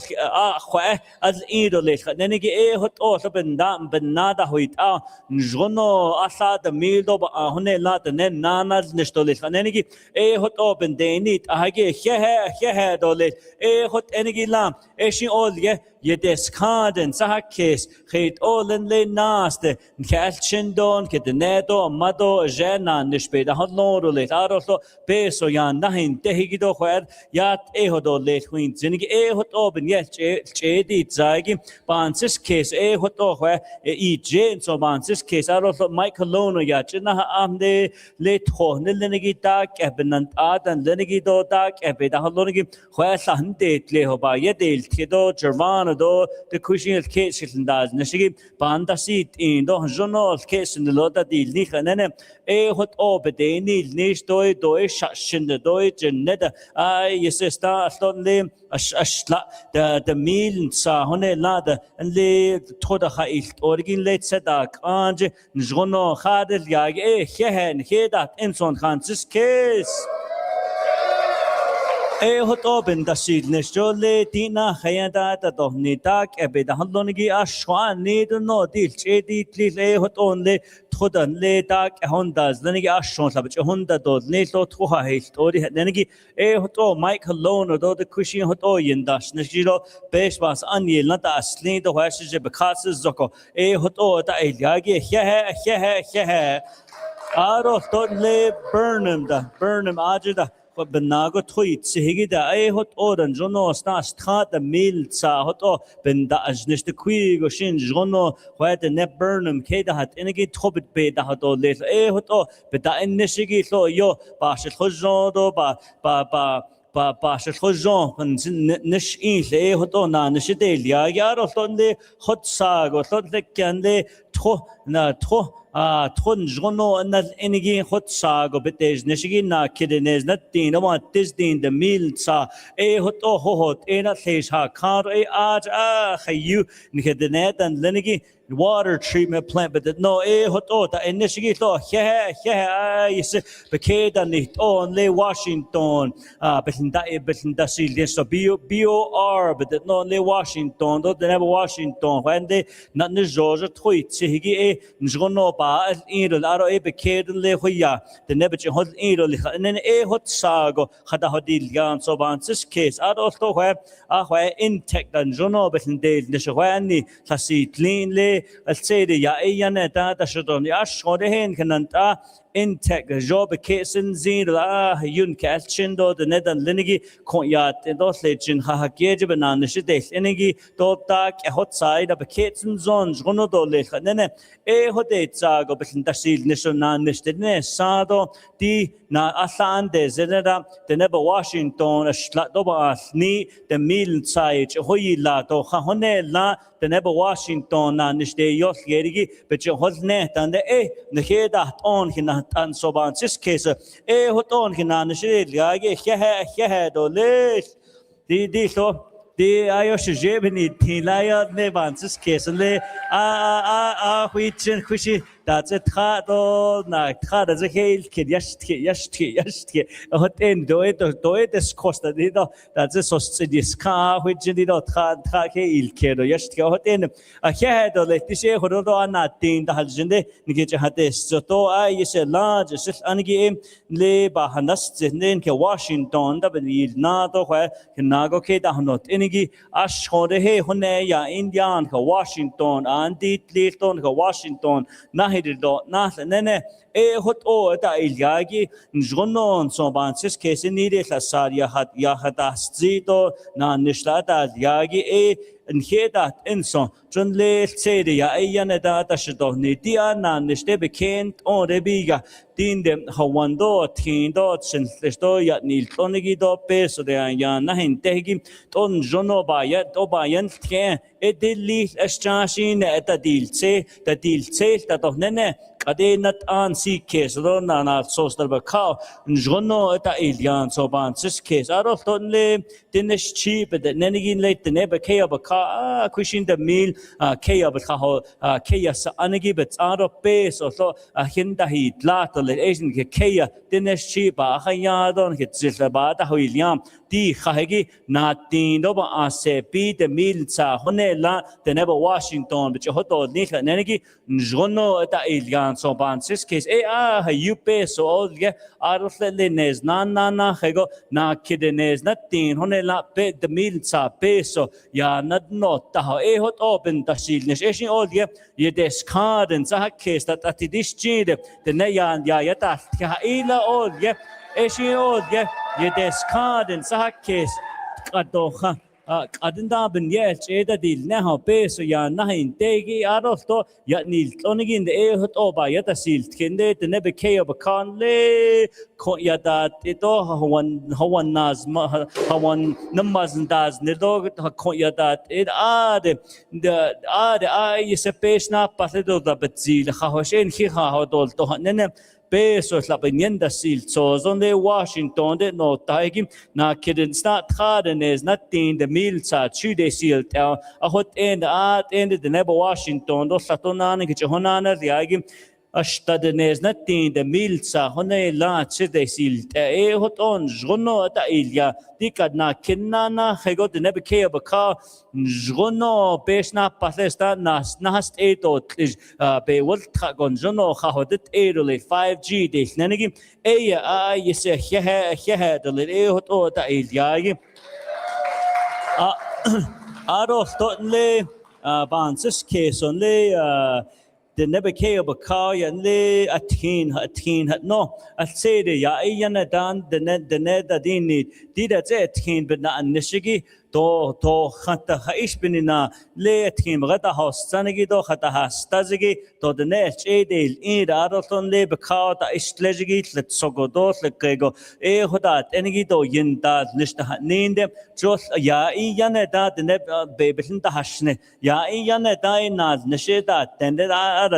khwa as idole nenigi hot also benada huit njono asa the mildo hone lat nen nanas nistole nenigi hot open denit ahige he dole hot enigi lam eshi all ye Yedeskaden Sahakis, Hate Olen Le Naste, Kalchindon, Ketenedo, Mado, Jena, Nishpe, the Hodloro, Let Aroslo, Peso, Yan, Nahin, Tehigido, where Yat Ehodo, Let Win, Zinig Ehot open, yet Chedi, Zagi, Bansis case, Ehoto, where eat Jane, so Bansis case, Aroslo, Michael Lono, Yachina Amde, Let Ho, Nilinigi Dark, Ebenant Art, and Lenigido Dark, Ebe, the Hodlonigi, where Sahante, Lehoba, Yedil, Tido, Germano, the Cushing case, and Daz, Nashigi, Banda seat in the journal case in the Loda di Lichanene, Hot Obe, they need Nish Doi, Shashin, the Deutsch, and Neda, yes, star, Slotname, the meal, Sahone Lada, and the Toda Hailt, Origin late Sedak, Ange, Jono, Hadel, Yag, Hehen, Hedat, Enson Francis case. Hot open the seed, Nestole, Tina, Hayada, the Nitak, Ebe, the Hondonigi, Ashwan, need to know deal, Chedi, please, hot only, Todan, Letak, Hondas, Lenigi Ashon, which Honda does, Nato, Toha, Histori, Lenigi, Hoto, Michael Lono, the cushion hot oil, Dash, Neshiro, Besh was Onion, not a sling, the Washington, because Zoko, Hoto, the Eliagi, Hehe, Aro, Totally, Burnham, Ajida. Benago tweet, Sihigida, hot oran, Jono, start the meal, hot Benda Ajnish the Quig or Shin, Jono, where the net Burnham, Kada had any topic bed that had all later, hot, but that in Nishigi, so yo, Bashit Hojodo, Bashit Hojon, and Nish in, hot on, Nishidelia, Yaro, Sunday, hot sag, or something can they to. Ton Jono and that any hot sag of Betes, Nishigina, Kidines, not Dean, I want this Dean, the meal sa, hot hot, a says ha, car you, the net and Lenigi. Water treatment plant, but no, hot, and Nishigito, yes, Bekeda nicht only Washington, but in that series, so BOR, but that no only Washington, don't never Washington, when they not the Georgia tweet, Sihigi, Njono ba, Idol, Aro Bekeda Lehoya, the Nebuchadnezzar hot Idol, and then hot sago, Hadahadil Yan, so on this case, I also where intact and Jono, but in Dale, Nishawani, Tassi, cleanly. Let's say the Yayaneta, the Shadon Yash, or the Hen Cananta, intact, job, Kason Zin, Yun Katchindo, the Ned and Linigi, Koyat, and those legend, Hahakej, Banana, Shides, Enigi, Dotak, a hot side of a Kason zones, Ronodo Lech, and then Hodet Zago, but in the seal, Nishonan, Nishtene, Sado, the Na Asan, the Zeneda, the Never Washington, a Slatoba, Ni, the Mill Side, Hoyla, Hahone La, the Never Washington, and Nishde Yos Yerigi, but your hot net and the head on him. And so on this case, hot on Hinan, Yag, or less. The Irish Jebini, Tilaya, Nevan's case, and they which and Kushy, that's a Trado, Trad as a hail kid, yes, a hot end, do it as Costa, that's a sausage car, which did not track il kid, or yes, hot end. A head or let this year, Hodo, and not think the Hajinde, Nikija had this, so I is a large, Anigi, Leba, Hanas, then Washington, W. Nado, where Hinago Keda, not any. Ashore Honeya, Indian, Washington, and Leeton, Washington, Nahido, Nathan, Nene, hot o at Iliagi, Jonon, so Bansis case in Nidi, Saria had Yahada Zito, Nanishlata, Yagi, and here that Enson, John Le Sedia, Ayanada, Shadoni, Diana, Nistebe Kent, or the Biga, Din them Hawando, Tin dots, and Lestoya, Nil Tonigido, Peso, the Ayanahin, Tegim, Ton Jono Bayat, Obayan, it did leave a charging at the deal, say, that of Nene. Ade not an see case, Rona not so the cow, and Jono at the alien, so ban this case. I don't only dinish cheap, but the Nenigin late the never care of a car, cushion the meal, Kay of a Kayas Anagi, but out of base or so a hinda heat, latter, Asian Kaya, dinish cheap, a hayadon, hit Zilabata, William, D. Hagi, not the Nova Ase, P. the meal, Honella, the never Washington, but your hot or Nika Nenigi, Jono at the alien. dan so ban sis case ha you pay so all ye arosle le nes na hego na kidenes na tin hone la pe the mil sa peso ya nad not ta hot open ta sil nes eshin all ye des card and sa case that at this chide the ne ya ta ila all ye eshin all ye des card and sa case qadoha adinda ben ye cheda dil ne ha peso ya na integi arosto ya nil onigin de hot oba ya ta sil kende the ne be ke of kan le ko ya da ito hawan naz hawan namaz ndaz ne do ko ya da it ade se pesna pasedo da betzil ha hoshen khi ha dol to ne peso la benienda sil so zonde Washington de no taigi na kidin start garden is nothing the meal sa chu de sil ta a hot end the neba Washington do satona ke honana diagi ashtadenes nothing the meal sa hone la che de sil ta hot on jono ta ilya dikad na kinna na hego the neba ke ba ka jono pesna pasesta nas eto be wol gon jono ha hodit erole 5G de nenegi yese he de le hot o ta ilya aro stotle bansis case on le the never care about car and lay a teen no I say the ya yana dan the net that they need did that a teen but not nishigi to hata haishbinina lay a teen rata house sanagi do hata has tazigi to the net edel in the adulton lay because that is legit let so go do let go hodat energy do yin that nishta name them just ya yana that the net baby in the hashne ya yana that not nishida then that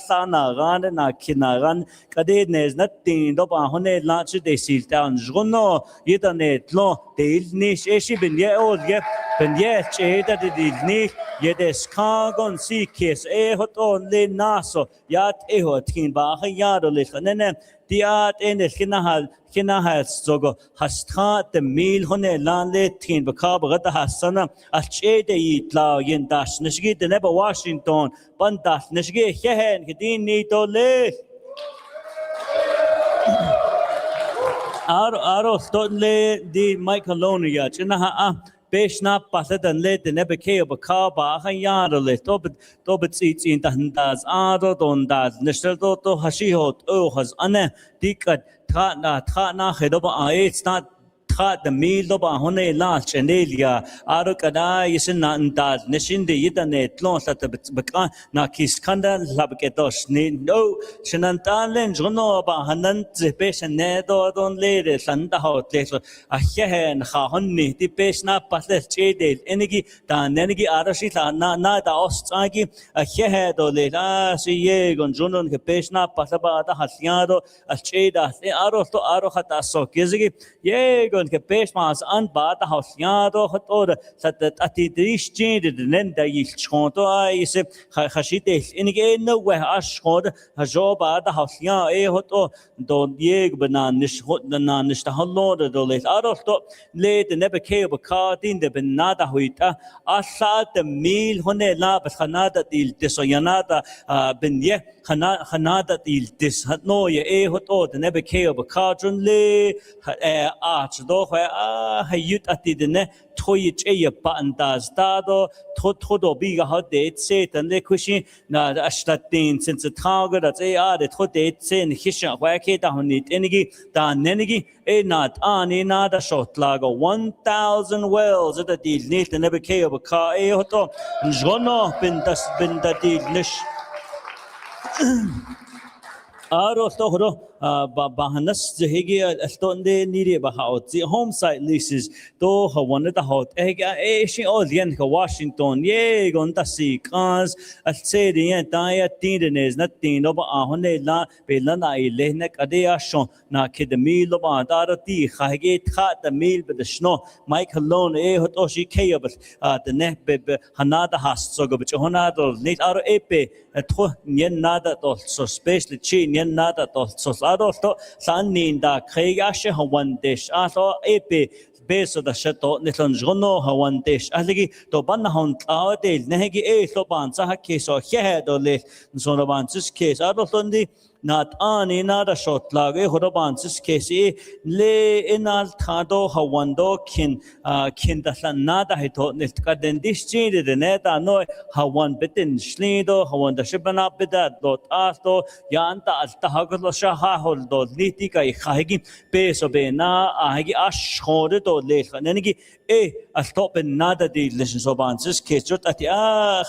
sana ran na kinaran kade nes nothing do ba hone launch de sil down jono yitanet lo de nish eshi ben ye all ye ben ye cheda de ni ye des kagon si kes hot on le naso yat hot kin ba ya do le nene diat en de kinahal zogo hastra de mil hone lande tin ba ka ba da hasana al chede itla yin dash nishgi de neba Washington bandash nishgi hehen gedin ni to le aro stotle di Michael ya china Beshna pasadan le de neba ke ba ka ba ya le to it's in das ado don das nishel to hashihot has ane dikat tha na hedo ba it's not the meal do ba hone launch and elia aro kada isin na das nishin de yitanet lo sat ba na kis kanda labketos ni no shinantan len jono ba hanan ze pesh ne do don le de sanda hot le a hehen ha honni di pesh na pasles chedel enigi ta nenigi arashi na da ostagi a hehe do le la si ye gon jonon ke pesh na pasaba da hasiado a cheda aro to aro hata so kizigi ye ke pesh mas an ba da hasiado hot or sat ati drishin de nen da il chonto is khashite enigi no we ashod ha jo ba da hasia hot o don ye banan nish hot na nish ta hallo do le aro to le de neba ke ba ka din de benada huita asa de mil hone la khanada dil tesoyanada ben ye khanada dil tes no ye hot o de neba ke ba ka jun le do hayut ati de ne toy che pa andas dado do biga hot de set and le kushi na ashtatin since the target that de de sen hisha wa ke da honit enigi da nenigi not ani na da shot lago 1000 wells at the deal need the never care of a car hoto jono bin da deal nish aro sto bahanas zehigi astonde nire bahaut the home site leases do one the hot she all Washington ye gonta si cars al say the entire tin is nothing no ba hone la belana ile ne kade shon na kidmi lo ba darati khage kha the meal with the snow Mike alone hot oshi kayab the ne hanada has so go honado need aro epe to nyen nada to so special chi nyen nada to so adosto sanin da kregashe one dish aso epe beso da shato niton jono hawantesh aligi to banahon tawadel nehegi lo bansa hakeso hedo le sono bansis case adotondi not ani nada shot lage hodobansis case le inal tado hawando kin da nada hito nilkaden disjide de neta no hawan bitin shlido hawan da shibana bidat dot asto yanta alta haglo shaha holdo liti kai khagi peso bena ahigi ashkhode to le khanengi alto ben nada di listen so bansis case jot ati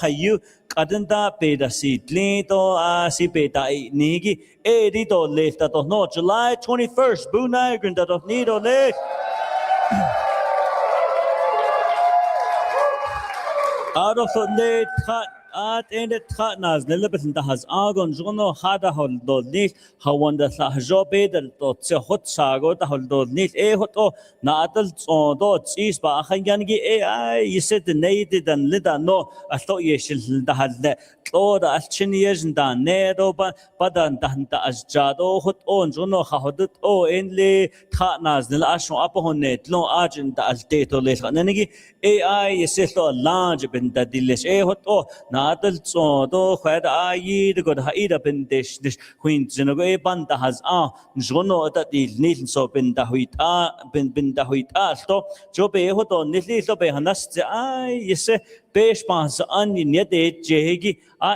khayu kadenta peda sitlito si peta nigi dito left that no July 21st Buu Nygren that of nido left out of the cut at end cut nas nelbet da has agon jono hada hol do nit hawanda sa jobe del to se hot sago da hol do nit hoto na atal do is ba khanyan gi yiset needed and lida no ato yeshil da hadle to da alchin years da ne do ba padan da as jado hot on jono khahodut enle cut nas nel asho apohonet lo agent da as date le khanegi yiset to large ben da dilesh hoto adel do khwad ayi de god haida ben dish queen zinogo banda has jono da dil nil so ben da huita sto jobe hoto nili so be hanas yese besh pas an niyade jehegi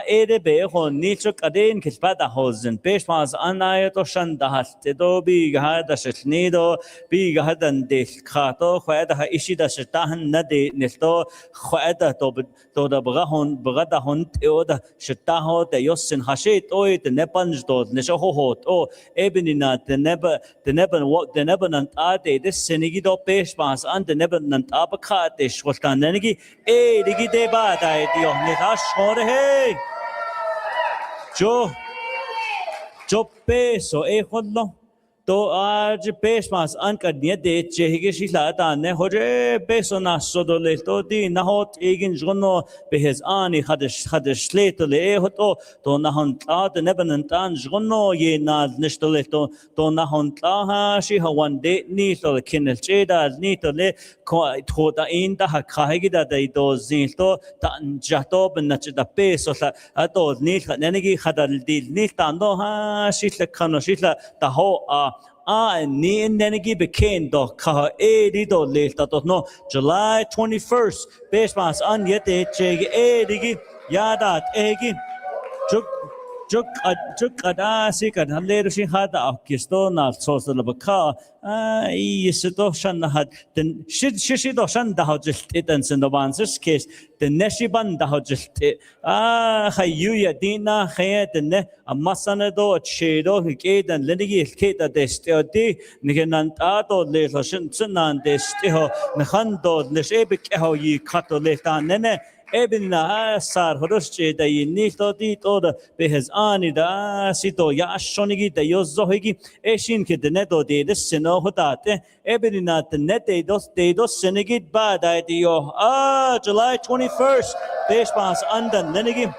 ere be ho nicho kaden kispada hozen besh pas an to shan da haste do bi ga da shnido bi ga dan de khato khwad ha ishi da shtahan nade nilto khwad to da bra hon oda shtaho de yosin hashit oit nepanj do nesho hot ebenina de neban and ade this senigi do besh pas an de neban and abakha de shwaltan nenigi digi de ba da dio ne hashore hey jo peso hodlo to aaj pesh mas an kadniya de chehige shila ta ne hoje peso na sodole to di na hot egin jono behez ani khadish letole hoto to na hon ta de neban tan jono ye na nishtole to na hon ta ha shi hawan de ni to kinel cheda ni to le to da in da khahigi da dai do zin to ta jato ben na chida peso sa to ni khanegi khadal dil ni ta no ha shi le khano shi la ta ho ni nenegi became do ka do left that no July 21st base mas an yete chege digi yadat egi juk ada si kan halle shi hada kisto na social baka yisto shan had den shi do shan da hojil iten sin the ones case the neshiban da hojil khayu ya dina khayat ne amasana do chedo ke den lenigi ke da destodi nigenan ta do le shin sinan destiho nakhan do nesebe ke ho yi khato le ta ne ebinna sar hodosche da yini to di to da behez ani da sito ya shonigi da yozohigi eshin ke de nedo de sino hodate ebinna de nete dos senigi ba da dio July 21st beshpas andan lenigi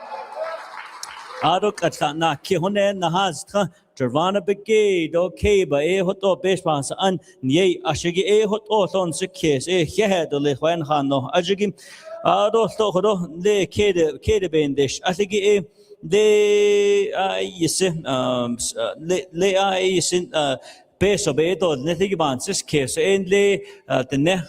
adok atna ki hone nahaz tha Jarvana Brigade, okay, but hoto beshpas an ye ashigi hoto son sikes head le hwan hano ajigi dosto hodo le kede bendish asigi de yise le yisin peso beto nethigi bansis case endle the ne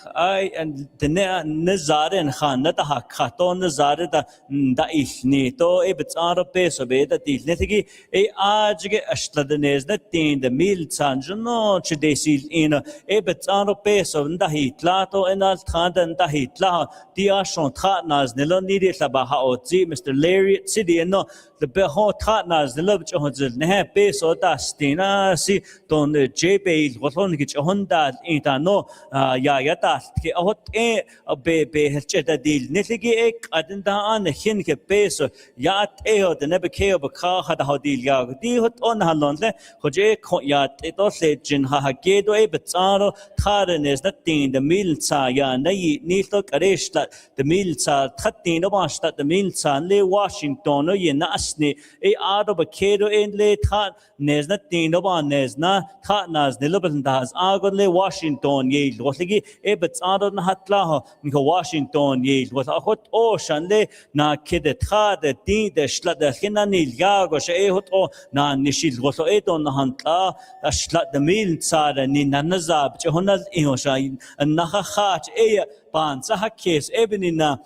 and the Nenahnezad and khan nata khaton nezad da isni to ebits ara peso beta til nethigi aajge ashtladnez net tin the mil sanjno chdesil in ebits ara peso nda hitlato enal thadan da hitla dia shon thanaz neloni de sabaha otzi Mr. Larry City no the beho thanaz the love johzil ne peso da stina si ton JP Roton Honda Intano Yayata Hot be Cheta deal Nitigi ek Adenda an Hinke peso Yat eo the Nebekeo Baka had a hodil yag di hot on Halonle Hoje Yat etosle Jin Hagedo Ebetsaro Tarenes that thing the milza ya Nay Nito Kareshla the milza Tatin Obasta the milza Le Washington Yenasni Ado Bakedo and Le Tat Nesna Tinoba Nesna Tat nas nilabel das agonle Washington ye lotligi ebets adon hatla nko Washington ye lot akot ocean le na kede trade din de shlade khinani yago she hot o na nishil gotlo eton hantla ashla de mil tsara ni nanazab chonal ihosha naha khat e ban sa hakes ebenina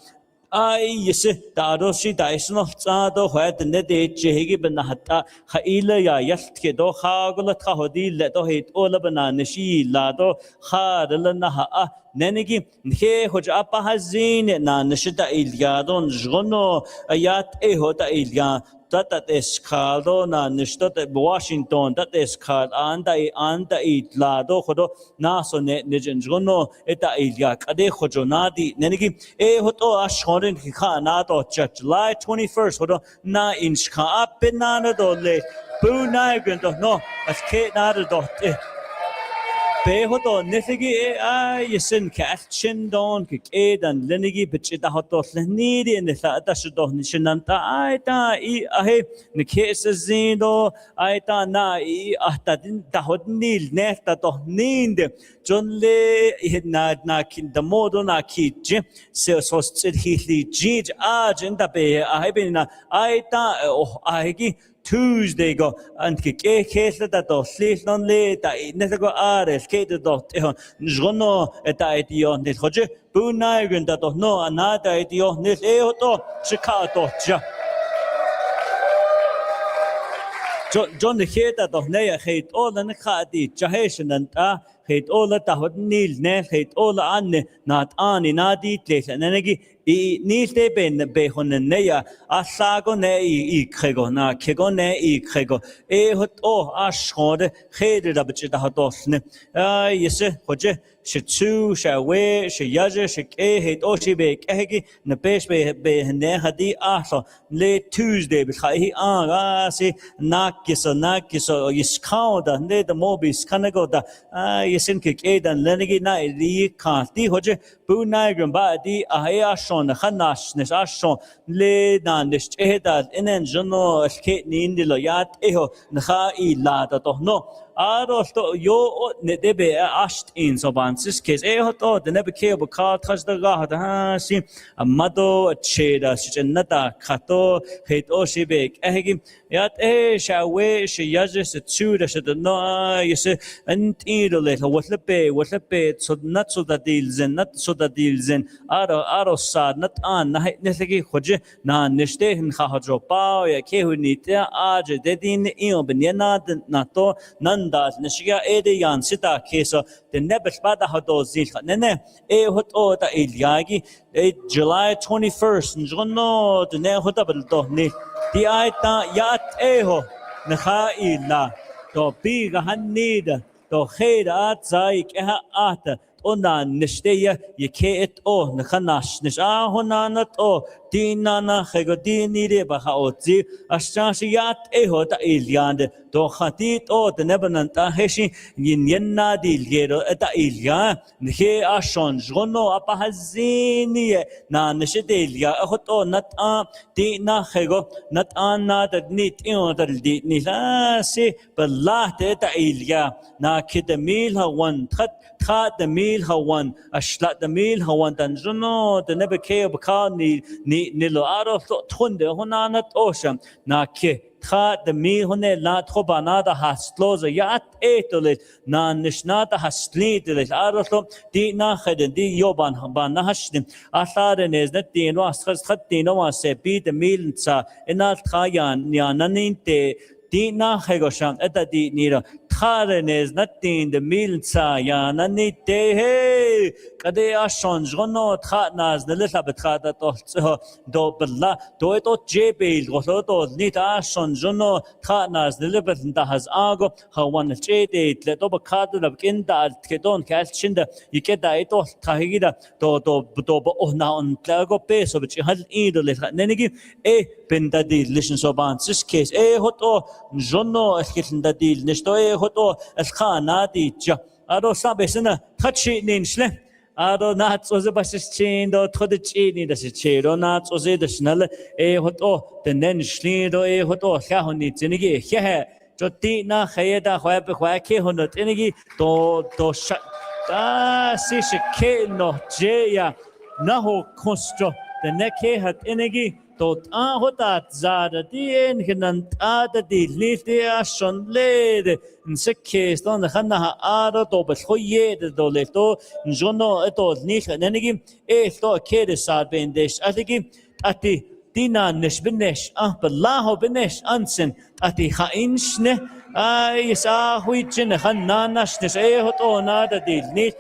ai yese daro si daisno tsado hwad ne de chehigi benahata khaila ya yalt ke do khagula khodi le do het ola bana nishi la do khadla naha nenegi nke hoj apa hazin na nishida ilyadon jgono ayat ehota ilya that is called na nishtot Washington that is called anda it lado khodo naso ne nijinjono eta ilyak ade khojonadi nenegi hoto ashhorin khana to July 21st khodo na inshka apena do le Buu Nygren do no as ke na do Behoto nithigi yesin kachin don kikedan lenigi bichita hoto lenidi in the Tashido Nishananta Aita ahe Nikesa Zindo Aita na Ahtadin Dahodnil Nefta to Nind John Le na kin the modona kij so sosted he gij agenda be ahebina Aita ahegi Tuesday go and case that of sleep non late never go skate dot Jono et idea net hoje Buu Nygren that of no another idea net eoto Chicago ja John the head that of Naya hate all and Khadi Jaheshan and hate all that would kneel net hate all anne not ani nadi place and energy Niste ben behon neya asago ne krego na kego ne krego hot o ashode khede da bchita hatosne yese hoje shitsu shawe shayaje shike het o shibe kegi ne pesh be ne hadi aso le Tuesday be khai si nakiso yiskauda ne the mobis kanago da yesen ke edan lenegi na ri kanti hoje Buu Nygren ba di ahya shon khanash nes ashon le na nes ehda inen jono ske nindilo yat eho nakha ila da to no aro to yo ne debe asht in so bansis kes eho to de nebe ke bu ka thas da ga ha si amado cheda sichenata khato het o shibek ehgi yat shawe shiyaje sitsuda shada no yese antidole whatlepe so not so that dealzen not so that dealzen aro sad not an nethegi khoje na nishte hin khajo pa ya ke hunita aj dedin io benyana nato nanda nishiga ede yan sita keso the nebes bada hado zil nene hot o ta ilyagi July 21st njono de ne hota belto ni di aita yat eho nakha ila to biga hanida to kheda zai ke ata ona nishdeya yeket o nakhanash nish honanat o dinana khagodini re bahaotzi ashashiyat eho ta ilyand to khatit o de nebananta heshi yinna dilgero ta ilya nikhe ashon jono apahazini na nishdelia hoto nat dina khago nat na da nit o da ni la se balate ta ilya na kidmil hawan khat the meal hawan ashlat the meal hawan tanjuno the never care baka ni nilo aro thunde honanat ocean na ke khat the meal hone la thobana da hastloza yat etole na nishnata hastlitele aro di na kheden di yoban ban na hashdim athare nes net di no askhas khat di no se bi the meal sa enal khayan yananinte di na khegoshan eta di nira Kharen is nothing the meal sa ya nani te he kade ashon jono khatnas the little bit khata to do balla do to jebel go to nit ashon jono khatnas the little bit da has ago hawan chede le to khatu la kinda kedon kalchinda yikeda ito khahida to ohna on tlago peso bich hal ido le nenigi benda di listen so ban this case hoto jono eskinda di nisto hoto الخانة دي جا أرو سابسنا تشي نينشله أرو ناتسوز باششين دو تودشيني دشيرو ناتسوز دشنال هوتو تننشلين دو هوتو خاهوني تنيجي خه cho ti na khaya da khwa pe khwa ke honot enegi to sha ta si ke no je ya na ho konstro the neke hat enegi to hotat zada dien hinan ada di lifte a shon lede in sekke ston the khana ara to bekhoye de dole to jono eto nik enegi to kede sad bendesh atigi ati Dina nish binesh balaho binesh ansin ati khainshne isa huichin khananash nish hot ona da dil ni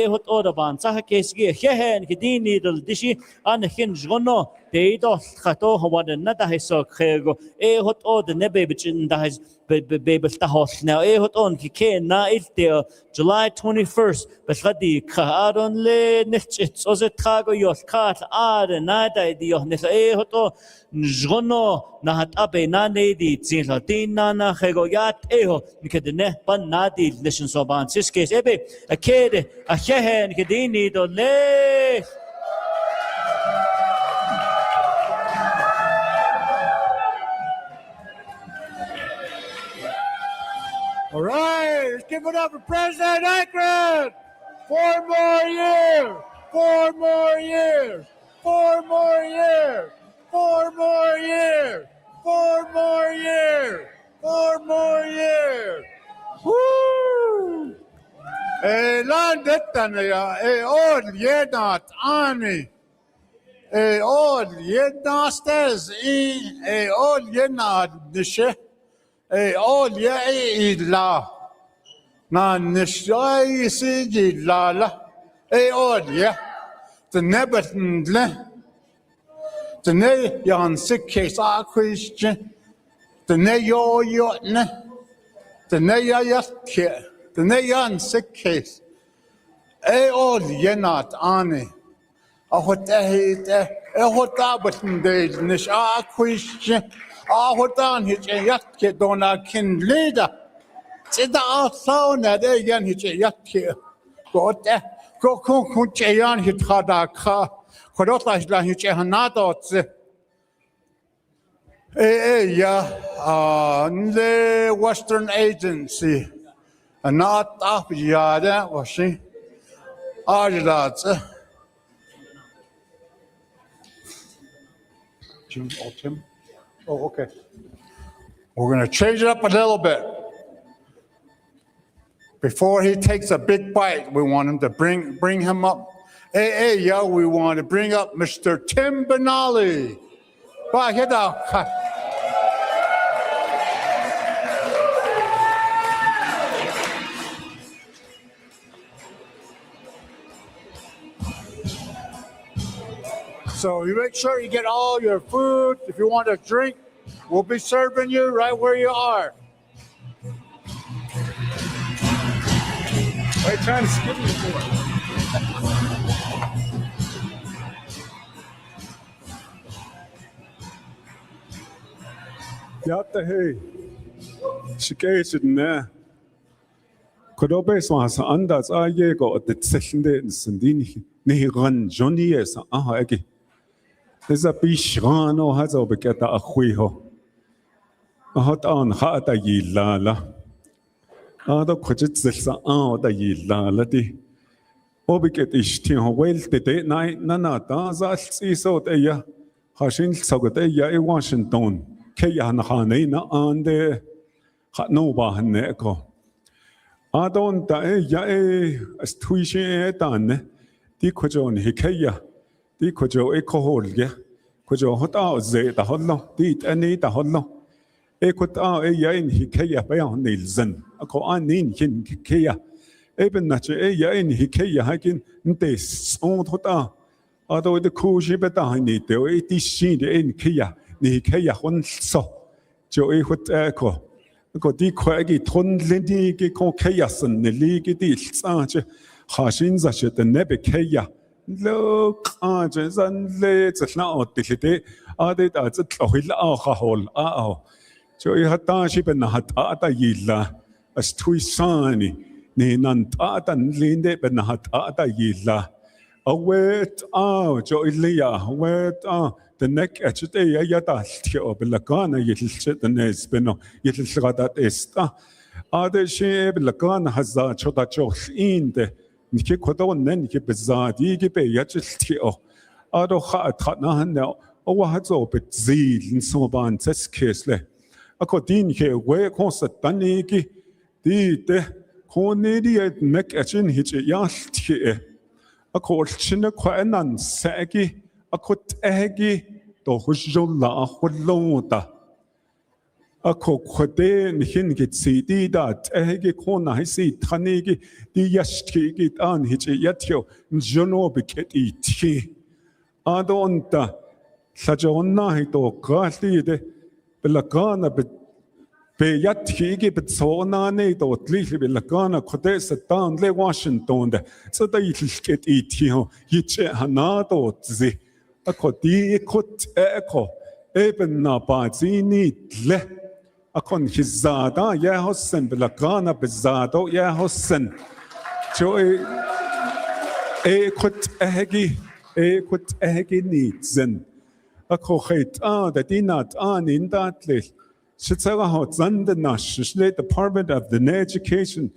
hot oda ban sa kesgi hehen kidini dal dishi an hin jono de do khato hawad na da hiso khego hot oda ne bebichin da his bebel ta hos now hot on ki na ilte July 21st bekhadi kharon le nich ozet khago yos khat ad na da di yohnes hot Njono na hat abe na ne di zinlatina na hegoyat eho nikedne pan na di nation soban siskes ebe a kede a hehen kedini do le All right, let's give it up for President Nygren. 4 more years. 4 more years. 4 more years. 4 more years. 4 more years. 4 more years. Woo! Landet ya od yenat ani. Od yenastes in od yenat dishe. Od ye illa. Na nishai siji lala. Od ye. The nebetle. The ne yan sick case a Christian, the ne yo yotne, the ne yatke, the ne yan sick case. All yenat ani. A what a what abatin days nish a Christian, a what on his yatke dona kin leader. Sida a sound that they yan his yatke. Got that go kunchayan hit hadaka. Kodotla la hiche hanadots. The Western Agency. Not up yada was she. Arjats. Tim? Oh, okay. We're going to change it up a little bit. Before he takes a big bite, we want him to bring him up. We want to bring up Mr. Tim Benali. So you make sure you get all your food. If you want a drink, we'll be serving you right where you are. Why are you trying to skip me for? Yatta hey, shikaychidne. Kodobes was anders ayego at the sessionde sendini Nenahnezad Johnny es egi. There's a bishrano has a beketa a huiho. A hot on hata yilala. Ada kujitsa out a yilalati. Obiket ishtin well the day night nana dazas is out a ya. Hashin sogateya in Washington. Keyan Hanina and the Hatnova Neko. I don't die as tuition done. Di Kojo Hikeya, Di Kojo Ecoholge, Kojo hot out the hollow, did any the hollow. Ekot out a yain Hikeya bayon Nilsen, a co anin hin Hikeya. Even not a yain Hikeya hiking, this own hota. Although the cool shibeta need the 80 sheet in Kia. Ni kaya hon so, jo hut echo. Go di quaggy ton lindy go chaosan, the league deals, Hashin such the nebe kaya. Look, arches and lates now, the are they at a clohil alcohol. Jo hataship and hatata yilla, as tui sani, ni nantata and linde, but hatata yilla. wait jo Ilya wait the neck at it yata tio belakana yitl the nes beno yitl radat esta ade she belakana haza chota choch in the niki kodon nen ki bezadi ki be yatl tio ado khat na now o hazo bet zil so ban teskesle ako din ke we konst taniki di de konedi nek achin hich yalt ako china kwanan sagi ako tagi to hujjolla hullota ako khode nihin git sidi da tagi kona hisi thanigi di yashki git an hich yatyo jono biketi ti adonta sajonna hito qali de belakana be yatki betsona ne do tlihi belakana khode satan le Washington de so da yitket itio yiche hanado zi akodi kot eko eben na bazini le akon hizada ya hosen belakana bezado ya hosen joy kot egi nitzen ako khait da dinat in datle the Department of the Education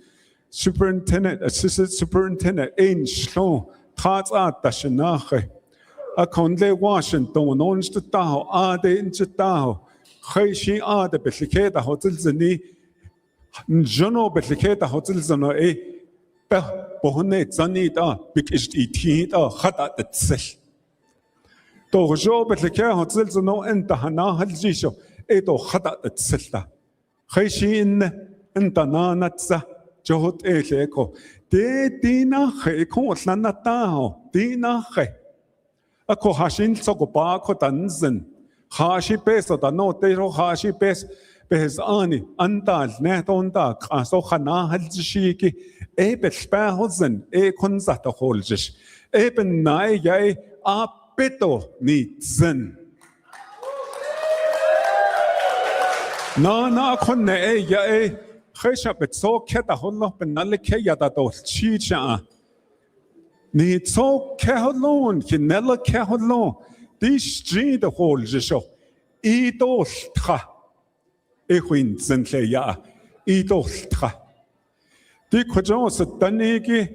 Superintendent, Assistant Superintendent, in Shlo, Tatsa Dashanache, a Conde Washington, Ons the Tao, Ade in Chitao, Heishi Ade, Betliketa Hotels and Jono Betliketa Hotels and Bohone Zanita, because it Hata the Sech. Dojo Betlika Hotels and no Entahana Halzisho. Edo khada tselta khayshin ntana natsa johot eleko de dina kheko lanata dina khe ako hashin sokopa ko tanzen khashi peso da no te ro khashi pes bezani antal ne tonda qaso khana halzishiki belspa hozen konzata holjish ben nay yai a beto nitzen na konne ya khesha betso kheta hollo benale ke yada do chicha ni so ke hollon ki nella ke hollon di street the hol jisho I do tra khwin zentle ya I do tra di khojo satanigi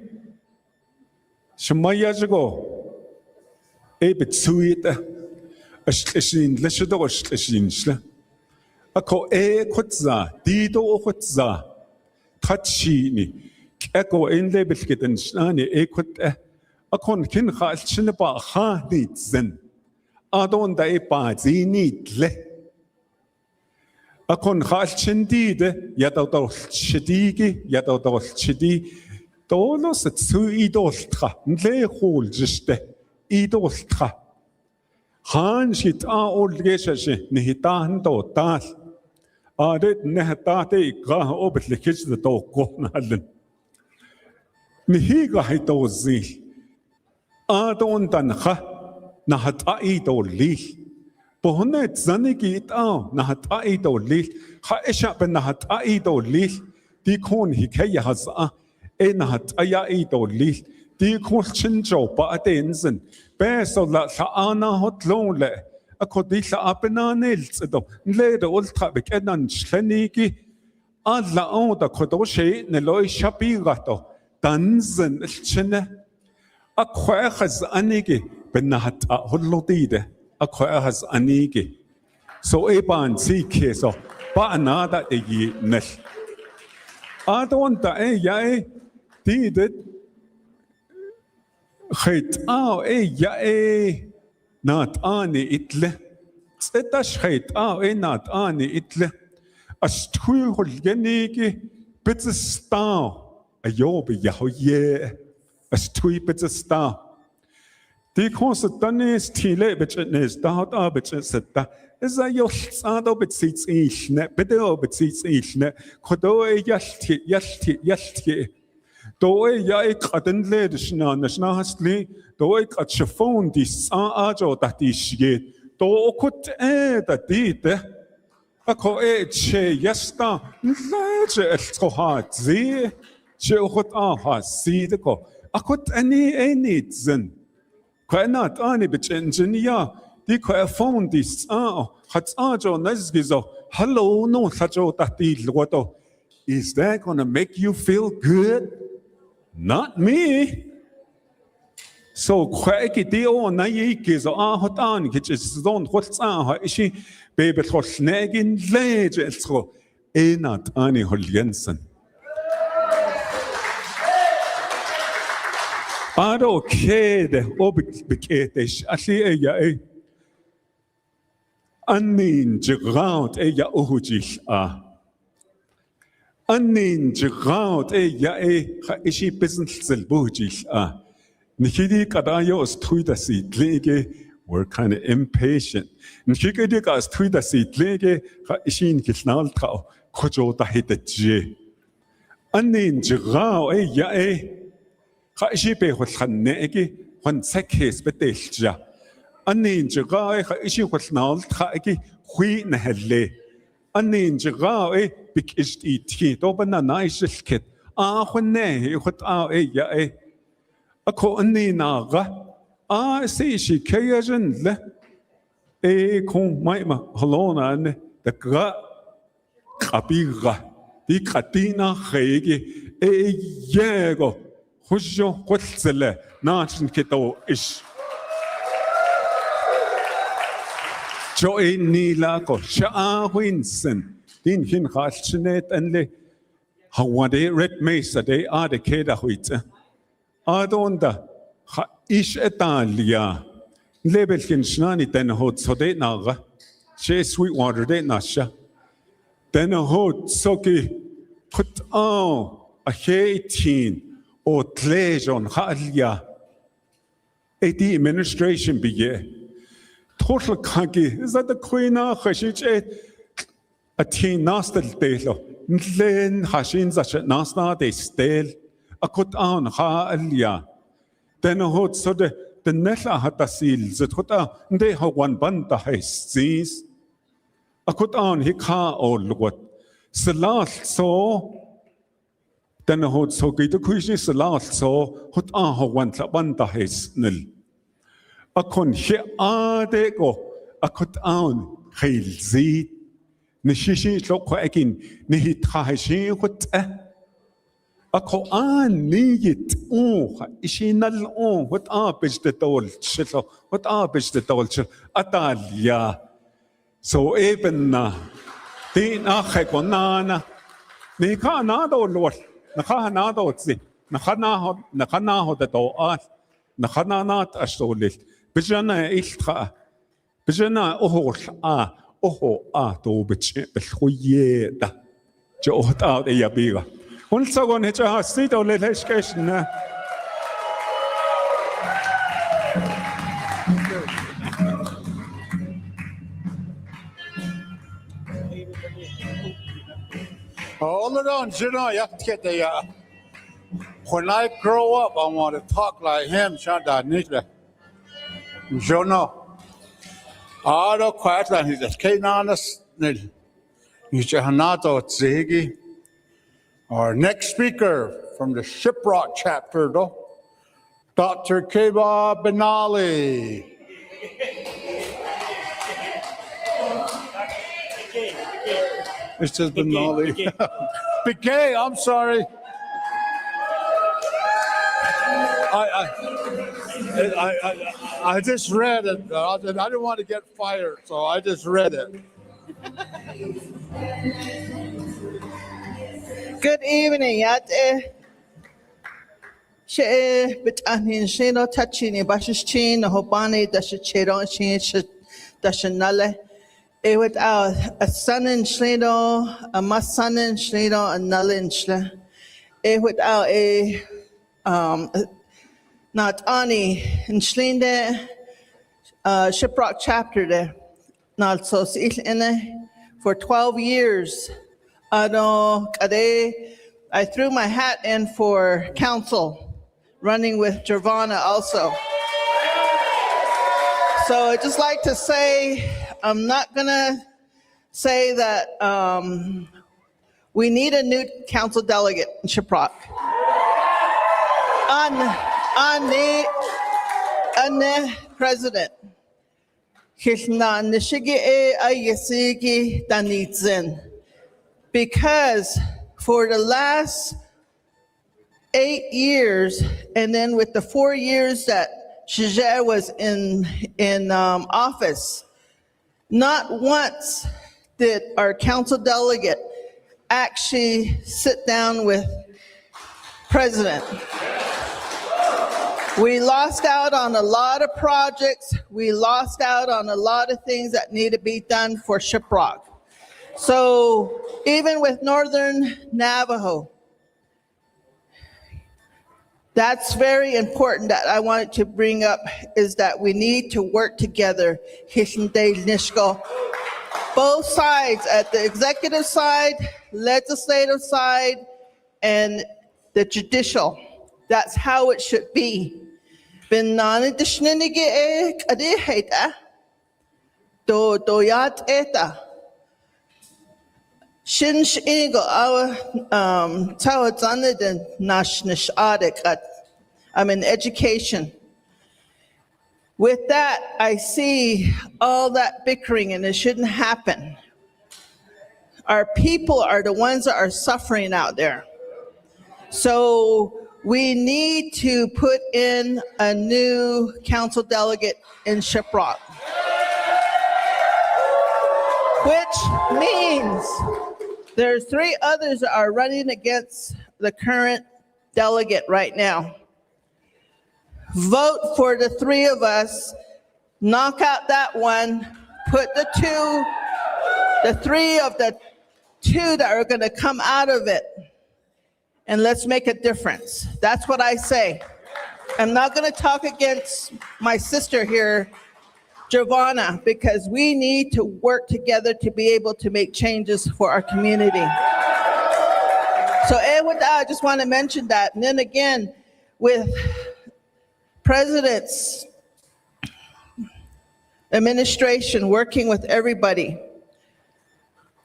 shmaya jigo betsuit ashlishin leshido ashlishin shla ako kutza dido kutza tachini ako enle bilketen shani kut akon kin khalchine ba khanit zen adon da ba zinit le akon khalchin dide yadawdol chidigi yadawdol chidi tolos tsu idoltra nle khol jiste idoltra khan shit olgeshe nihitan do tal adet nehtate ga obetlikis de do konalen nihiga hito zil adon dan kha nahat aido li bohnet zanigi ta nahat aido li kha esha ben nahat aido li di kon hikaya hasa nahat aya aido li di kon chinjo ba adenzen beso la ana hotlole akodila apenanel tsedo nlede ultra bekenan shleniki alla onda kodoshe neloy shapigato danzen chene akhwahas anigi benahat hollodide akhwahas anigi so eban sike so ba anada egi nel adonta ya dide khait ya nat ani itle tsetash khait nat ani itle ashtui holgenigi bitzesta ayob yahoye ashtui bitzesta di konstanis tile bitnes dahat bitsta eza yotsado bitsits ishne bedo bitsits ishne kodo yalti doe ya qaden ledishna nashna hasli doe qatshfon dis ajo tatishge do okut da dite ako che yasta nlaje eltsohat zi che okut ha sidko akut ani zen Quanat ani bitch engineer, the qua found this hats ajo nasgizo, hello no sajo tati loto. Is that gonna make you feel good? Not me. So quacky deal na yikis or hot on, which is don't what's is she baby for snagging legends go. Not Annie Holjensen. Ado kede obiketish asli ya Anin jigaut ya uhujil Anin jigaut ya ishi business zelbujil Nikidi kadayo is tuida sit lege, we're kind of impatient. Nikidi gas tuida sit lege, ishin kisnal trao, kojo da hit je. Anin jigao ya ishi be hot hanegi, one sekes betelja. Anin jigao ishi hotnal tragi, hui nahele. Anin jigao big ist iti, dobana nice kit. When ne, hot ya Ako ani naga, say she kayajan le, kong maima halona ne, the gra kapiga, the katina hegi, yego, hujo hotzele, nachin kito ish. Joy nilako, sha winsen, din hin hachnet and le, how one day red mesa de are the keda huita. Adonda, ish etalia. Lebelkin shnani ten hot so de naga. She Sweetwater de nasha. Then a hot soki put on a 18 or tlejon halia. The administration be total kangi. Is that the queen of Hashich? A teen nastal delo. Len Hashin such a nasta de stale. Akut on ha alia. Then a hot so the nella had a seal, that hota, they have one banta has seas. Akut on he ka or what. Salat so then a hot so get a question salat so hot on ha one banta has nil. Akon he de go. Akut on hail zee. Nishishi look again. Nihi tahashi what Ako niyit ishinal what abish the dol chilo, what abish the dol chilo, atalia. So even din achekonana, nika nado lord, naka nado zi, nakanaho the doat, nakananat ashtolit, bijana iltra, bijana oho to bitch, da, jot out a yabiga. Also going to have seat on education. Hold on, you know, you have to get the. When I grow up, I want to talk like him, Shanda Nygren. You know, I don't quite like he's just can't honest. He's just not ziggy. Our next speaker from the Shiprock chapter, though, Dr. Keba Benali. It's just Benali. Bigay, I'm sorry. I just read it. I didn't want to get fired, so I just read it. Good evening, she bit anin shino touching bashichin, hobani dashicheron shin dashanale. Without a son in shlido, a mas son in shlido, a null in shle. Without a not ani in shlinde Shiprock chapter there. Not so in for 12 years. I threw my hat in for council, running with Gervana also. So I'd just like to say, I'm not gonna say that we need a new council delegate in Shiprock. Ane President. Kishna nishigi e ayesigi danitzen. Because for the last 8 years, and then with the 4 years that Shige was in office, not once did our council delegate actually sit down with President. We lost out on a lot of projects. We lost out on a lot of things that need to be done for Shiprock. So even with Northern Navajo, that's very important that I wanted to bring up, is that we need to work together. Both sides, at the executive side, legislative side, and the judicial. That's how it should be. I'm in education. With that, I see all that bickering, and it shouldn't happen. Our people are the ones that are suffering out there. So we need to put in a new council delegate in Shiprock, which means there's 3 others that are running against the current delegate right now. Vote for the 3 of us, knock out that one, put the 3 of the 2 that are going to come out of it, and let's make a difference. That's what I say. I'm not going to talk against my sister here, Giovanna, because we need to work together to be able to make changes for our community. So with that, I just want to mention that. And then again, with President's administration working with everybody,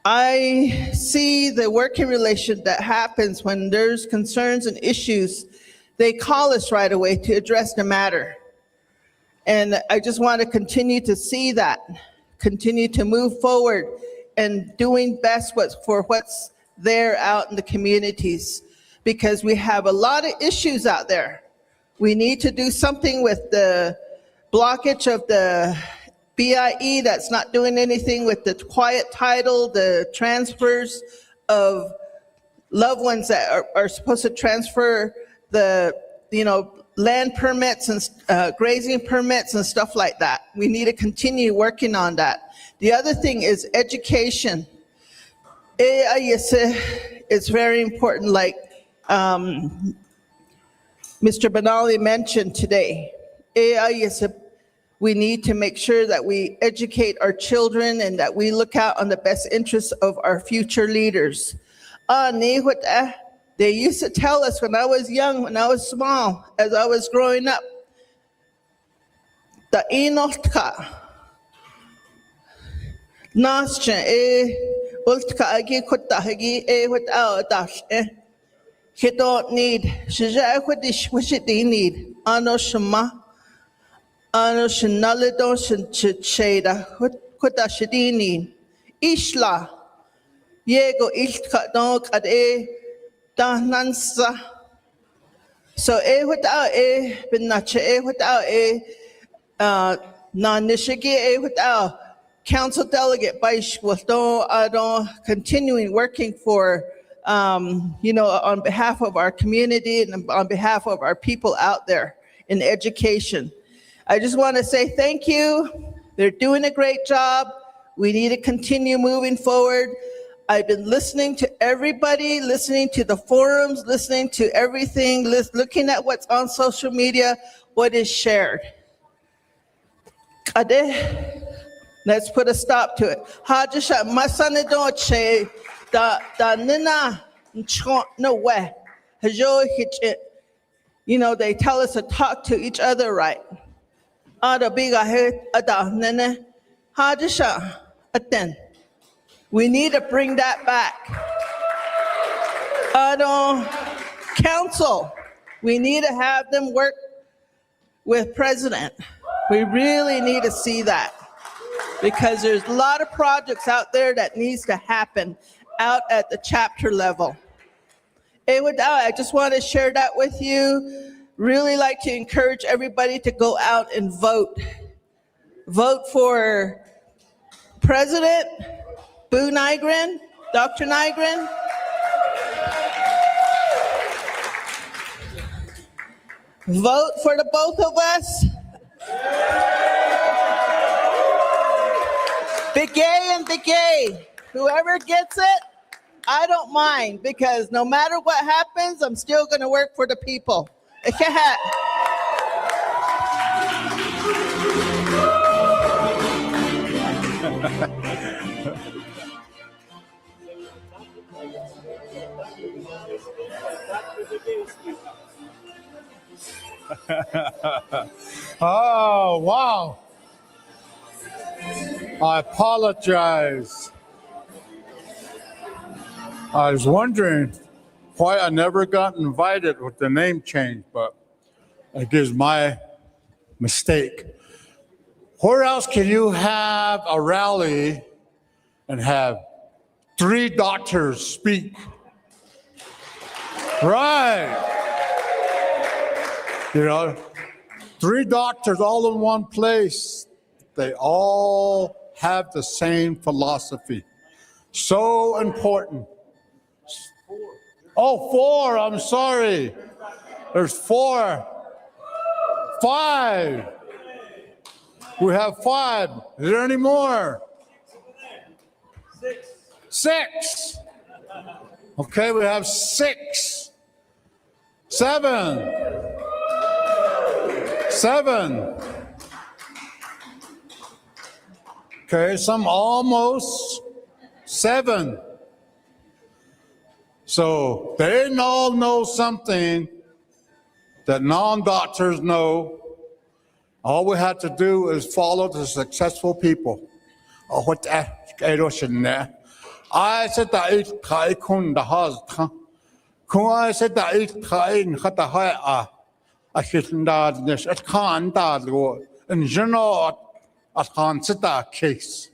I see the working relation that happens when there's concerns and issues. They call us right away to address the matter. And I just want to continue to see that, continue to move forward and doing best for what's there out in the communities, because we have a lot of issues out there. We need to do something with the blockage of the BIE that's not doing anything with the quiet title, the transfers of loved ones that are supposed to transfer the, land permits and grazing permits and stuff like that. We need to continue working on that. The other thing is education. It's very important, like Mr. Benali mentioned today. We need to make sure that we educate our children and that we look out on the best interests of our future leaders. They used to tell us when I was young, when I was small, as I was growing up, the inotka, nascha ultka agi kutta hagi without dash he don't need shija kwadish wishiti need ano shama ano shinalidon shada kutta shidini ishla yego iltka donk at Dahnansa. So without binacha without non-nishigi without council delegate Baish was continuing working for on behalf of our community and on behalf of our people out there in education. I just want to say thank you. They're doing a great job. We need to continue moving forward. I've been listening to everybody, listening to the forums, listening to everything, looking at what's on social media, what is shared. Let's put a stop to it. Hajisha masane doche da nina no way. They tell us to talk to each other right. Ada biga he ada nene hajisha aten. We need to bring that back. Council, we need to have them work with President. We really need to see that because there's a lot of projects out there that needs to happen out at the chapter level. I just want to share that with you. Really like to encourage everybody to go out and vote. Vote for President Buu Nygren, Dr. Nygren. Vote for the both of us. The gay and the gay. Whoever gets it, I don't mind because no matter what happens, I'm still going to work for the people. Oh, wow. I apologize. I was wondering why I never got invited with the name change, but it is my mistake. Where else can you have a rally and have 3 doctors speak? Right. You know, 3 doctors all in one place. They all have the same philosophy. So important. Oh, 4, I'm sorry. There's 4. 5. We have 5. Is there any more? 6. Okay, we have 6. 7. 7. Okay, some almost 7. So they all know something that non-doctors know. All we have to do is follow the successful people. I said that it kun the has I said that it kain khata ha a shindad this at khan dad go in general at khan sita case.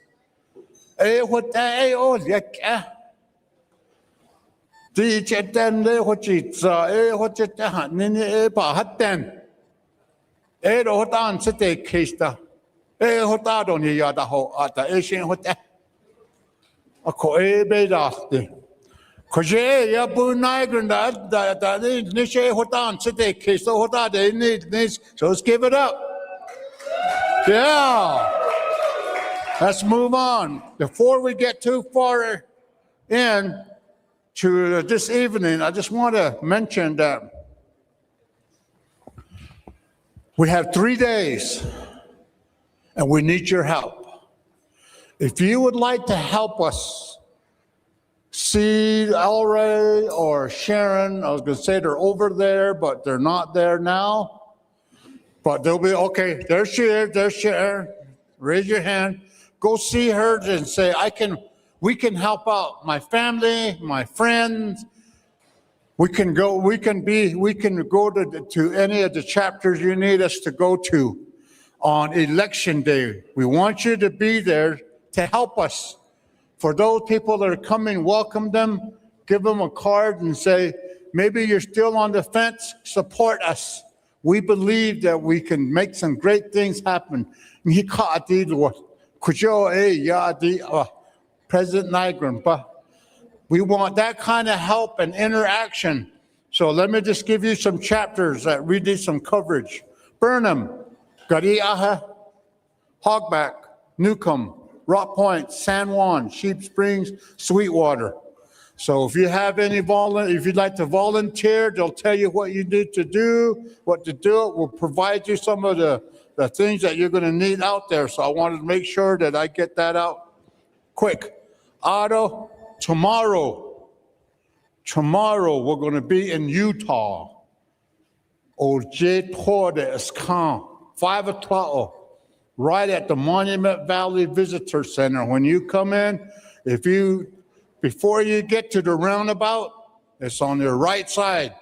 What yak the chetan le what it's what it nini ba hatten. What answer take case da. What I don't hear the whole at the Asian what a co be dasti. Cause yeah, Buu Nygren that they what answer take case, so what are they need this, so let's give it up. Yeah. Let's move on. Before we get too far in to this evening, I just want to mention that we have 3 days and we need your help. If you would like to help us, see Elray or Sharon, I was going to say they're over there, but they're not there now. But they'll be, okay, there's Sharon. Raise your hand. Go see her and say, we can help out my family, my friends. We can go to any of the chapters you need us to go to on election day. We want you to be there to help us. For those people that are coming, welcome them, give them a card and say, maybe you're still on the fence, support us. We believe that we can make some great things happen. President Nygren, but we want that kind of help and interaction. So let me just give you some chapters that we did some coverage. Burnham, Gariaha, Hogback, Newcomb, Rock Point, San Juan, Sheep Springs, Sweetwater. So if you have any if you'd like to volunteer, they'll tell you what you need to do, what to do. We'll provide you some of the things that you're going to need out there. So I wanted to make sure that I get that out quick. Otto, tomorrow we're going to be in Utah. 5 o'clock, right at the Monument Valley Visitor Center. When you come in, before you get to the roundabout, it's on your right side.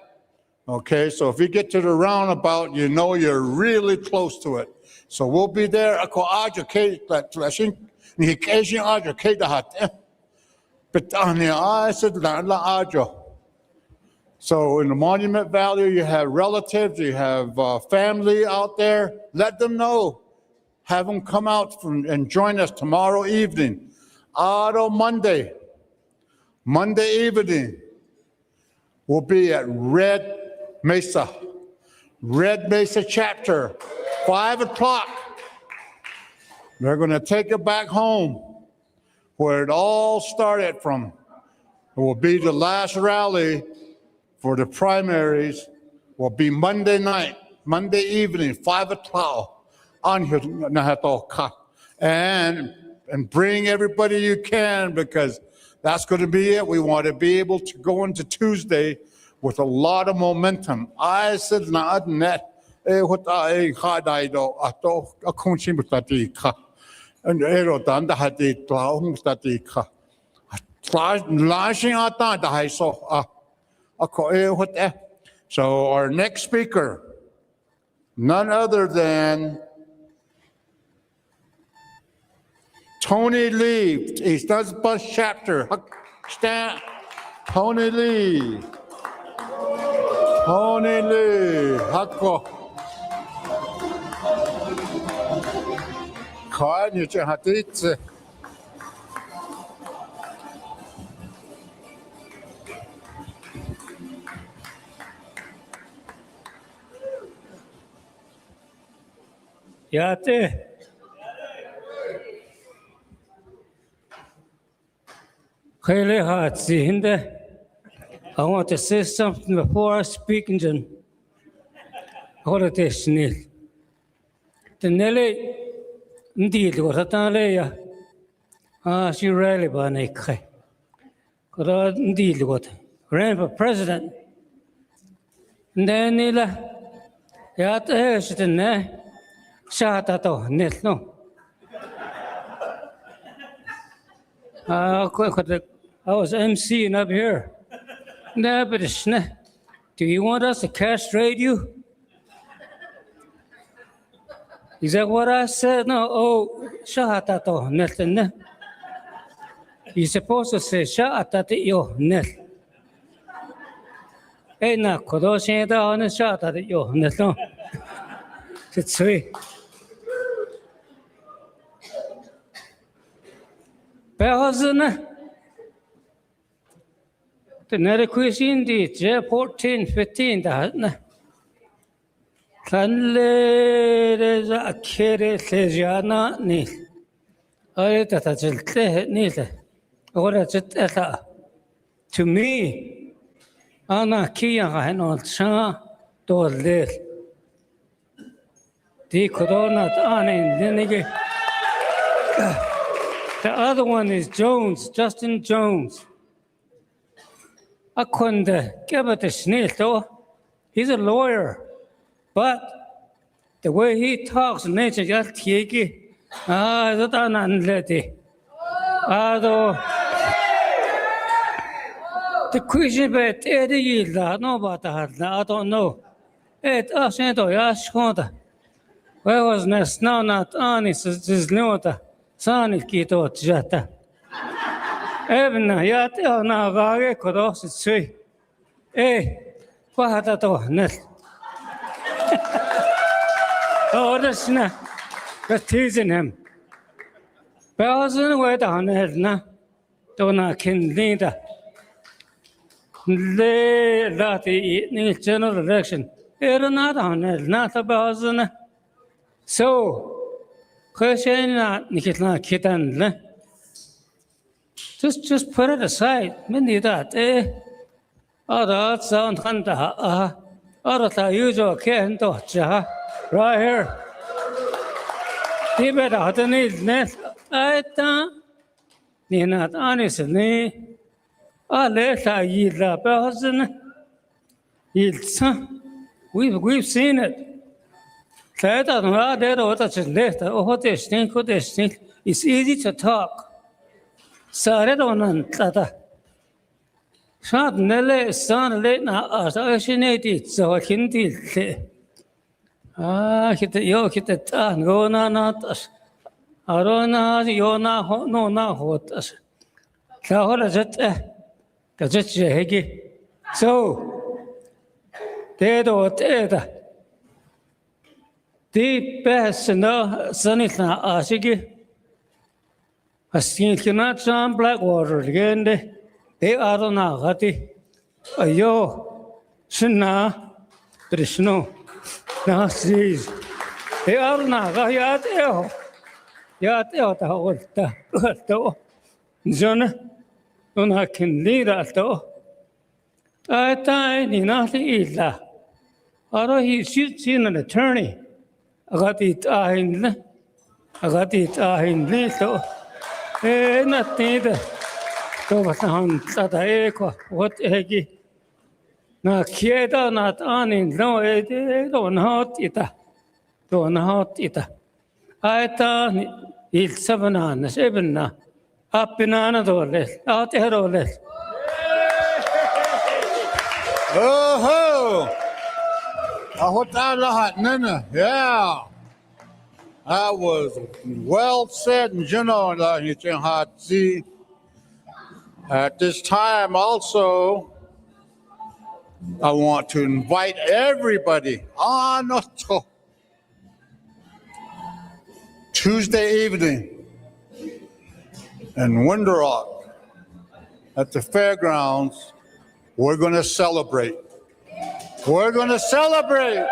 Okay, so if you get to the roundabout, you know you're really close to it. So we'll be there. Ako educate that flashing. Ni occasion educate that. But I said la. So in the Monument Valley, you have relatives, you have family out there. Let them know. Have them come out and join us tomorrow evening. Monday evening, we'll be at Red Mesa Chapter, 5 o'clock. They're going to take it back home where it all started from. It will be the last rally for the primaries. Will be Monday evening, 5 o'clock. And bring everybody you can, because that's going to be it. We want to be able to go into Tuesday with a lot of momentum. I said, and so our next speaker, none other than Tony Lee, Nenahnezad Chapter. Tony Lee. Hakko. Kaya niya hatitse. Yate. I want to say something before I speak, Jen. Hold it, Snil. The Nelly, indeed, what a Talia. She rarely by Nike. But indeed, what ran for president. And then Nila, Yat, she didn't shot at all, no. I was emceeing up here. No, but do you want us to castrate you? Is that what I said? No, oh, shahatato, nothing. You're supposed to say shahatate yo, net. Hey, na, Kodoshinda on the shahatate yo, net, no. It's sweet. Behazana. The Neriquis indeed, 14, 15, the Canles a kere sejana ni. I that a jilte neither. Or a jiteta. To me, Anna Kia and on Sha do live. The Corona Anne Lenige. The other one is Jones, Justin Jones. I couldn't give it a sniff, though. He's a lawyer. But the way he talks, nature just take it. That's an unlady. The question about Eddie Yilda, no, but I don't know. It asn't to Yashkonda. Where was Ness now not honest as this nota? Sonic Kito Jata. Even Yate or Navage could also say, eh, what had to Ness? Oh, that's not. That's teasing him. But I was in the way down there now. Don't I can lead that. Lay that the general election. It's not on it, not about the. So, question not Nikita Kitan. Just put it aside. Many that, eh? Other sound hunter, other usual can't touch, right here. Even out the need net, I thought, you're not honest, ne? I let I yield the person. We've seen it. It's easy to talk. Shad nele san le na asashinati so kinti le. Hit yo hit tan go na natas. Arona yona ho no na hotas. Kahora jet kajet hegi. So tedo teda. Deep best no sanitna asigi. Asin kinat some black water again. They are not hati. Ayo, Sina, Krishna, Nasis. They are not Yateo. Yateo, the whole Zona, Dona can lead at all. I tiny not illa. Or he shoots in an attorney. I got it in little. Nothing. Tovasan Sataeko, what eggy? Na Kieda not on in no don't hot ita. Don't hot ita. I thought it's 7 on 7 na. Up in another less, out here or less. Oh ho! Ahotala Nana, yeah. I was well said and see. At this time also, I want to invite everybody on Tuesday evening in Winter Rock at the fairgrounds. We're going to celebrate. We're going to celebrate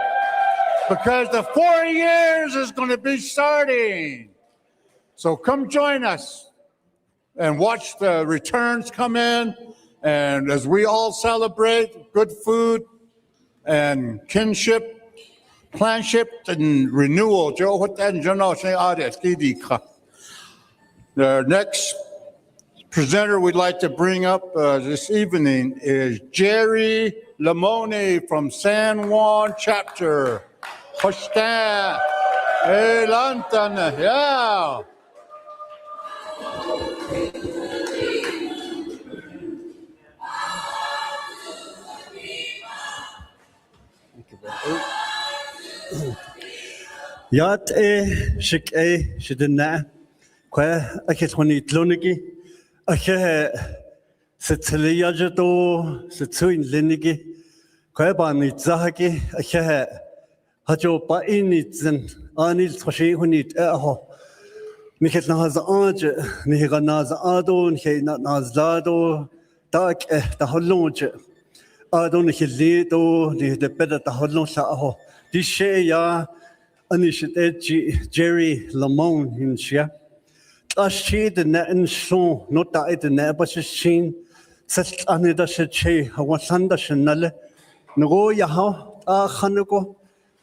because the 4 years is going to be starting. So come join us and watch the returns come in, and as we all celebrate good food and kinship, planship, and renewal. The next presenter we'd like to bring up this evening is Jerry Lamoni from San Juan Chapter. Hostan, yeah. Yat shik shidna kwa akit honi tlonigi akhe setliya jato setsuin lenigi kwa bani zahagi akhe hajo pa initzen anil tsoshi honi ho nikhet naz anje niga naz adon he nazlado tak tahollonje adon khilido ni de peda tahollon sa ho di she ya Anishit Jerry Lamone in Shia. Ashi the net and so not that the net but shin such anida she Hawasanda Shanale Nago Yaho Hanuko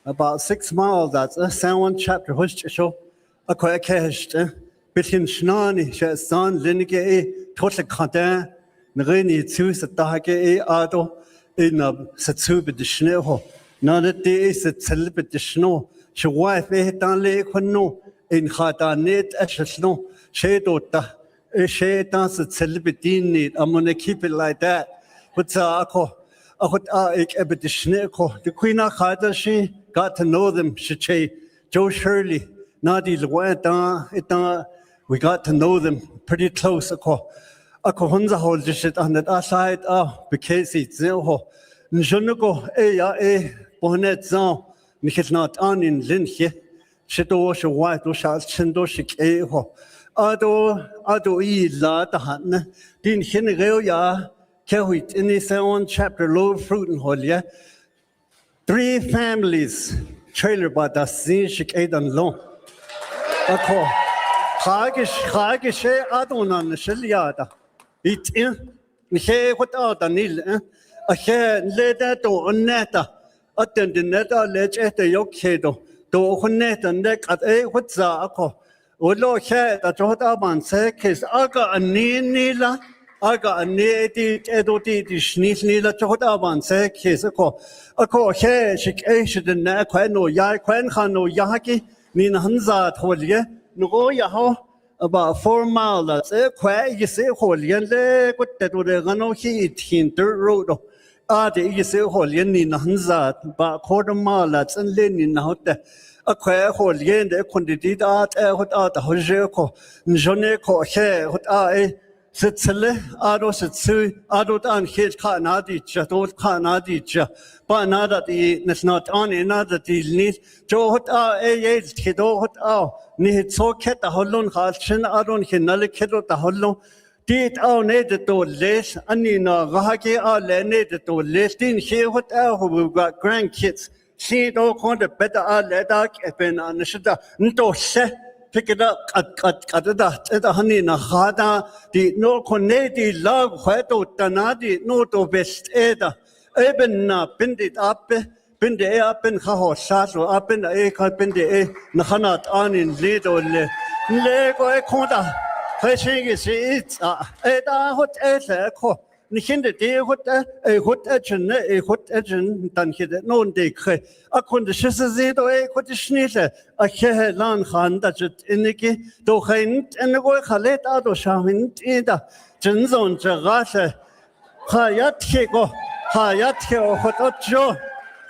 about 6 miles that's a San Juan Chapter Hush show a quite cashed Bitin Shnani Shasan Linige Total Kata Nagini Tus Tahake Ado in a Satsubi the Schneho. Now that day is a celibate the snow. She wife dan le no in khata net no shedota she dance celibidin I'm gonna keep it like that. But ako ek ebedishneko the queen khata she got to know them she Joe Shirley Nadi Lweta we got to know them pretty close ako hunza hold shit on that aside because it's ho njonuko ya bonet zon Nikit not on in Linhe, Shedo, she white, or shall Chendo shik eho. Ado e la the Hatna, Din Hinreo ya, Kewit in his own chapter, low fruit and holia. 3 families, trailer but the sin shik and long. Ako, Hagish, Adonan, Sheliada. It in, Nihe, what out the nil, a hair, leather to neta. Attend the neta ledge at the yokedo, do net and neck at what's ako. Olo head at Jotaban sekes, aga a nila, aga a native edoti, Schnitznila Jotaban sekes, ako hair, shik ash the neck, no ya, no yaki, Nenahnezad Chapter, no yaho, about 4 miles. That's quite you say Holian, what that would have gone heat hinter road. You say Holian in Nenahnezad, but 1/4 mile that's and Lin in out there. A queer Holian, the quantity that what out the Hojeko, Njoneko, hair, what I. Sitsele, Ado Sitsu, Ado and his Kanadicha, old Kanadicha, but now that it's not on another deal need, Joe hot a kiddo hot need so cat the hollow Hatchin, Adon Hinali kiddo the hollow, did our native to less, and in a Rahaki our native to less, in here what we've got grandkids. See, don't want a better letter, and on the shudder, no set. Pick it up at the honey in a hada, the no coneti love, wheto tanadi, no to best eda. Eben pinned it up, pinned the air up in Haho Sasso, up in the air, pinned the air, Nahanat on in little Lego Econda. Fishing is it, Eda, what echo. Nichinde de hot agent dan hit non de kre. A kon de schisse do kot de schnite. A he lan han dat het inike do hint en go khalet a do shahint ida. Jinzon jagase. Hayat go. Hayat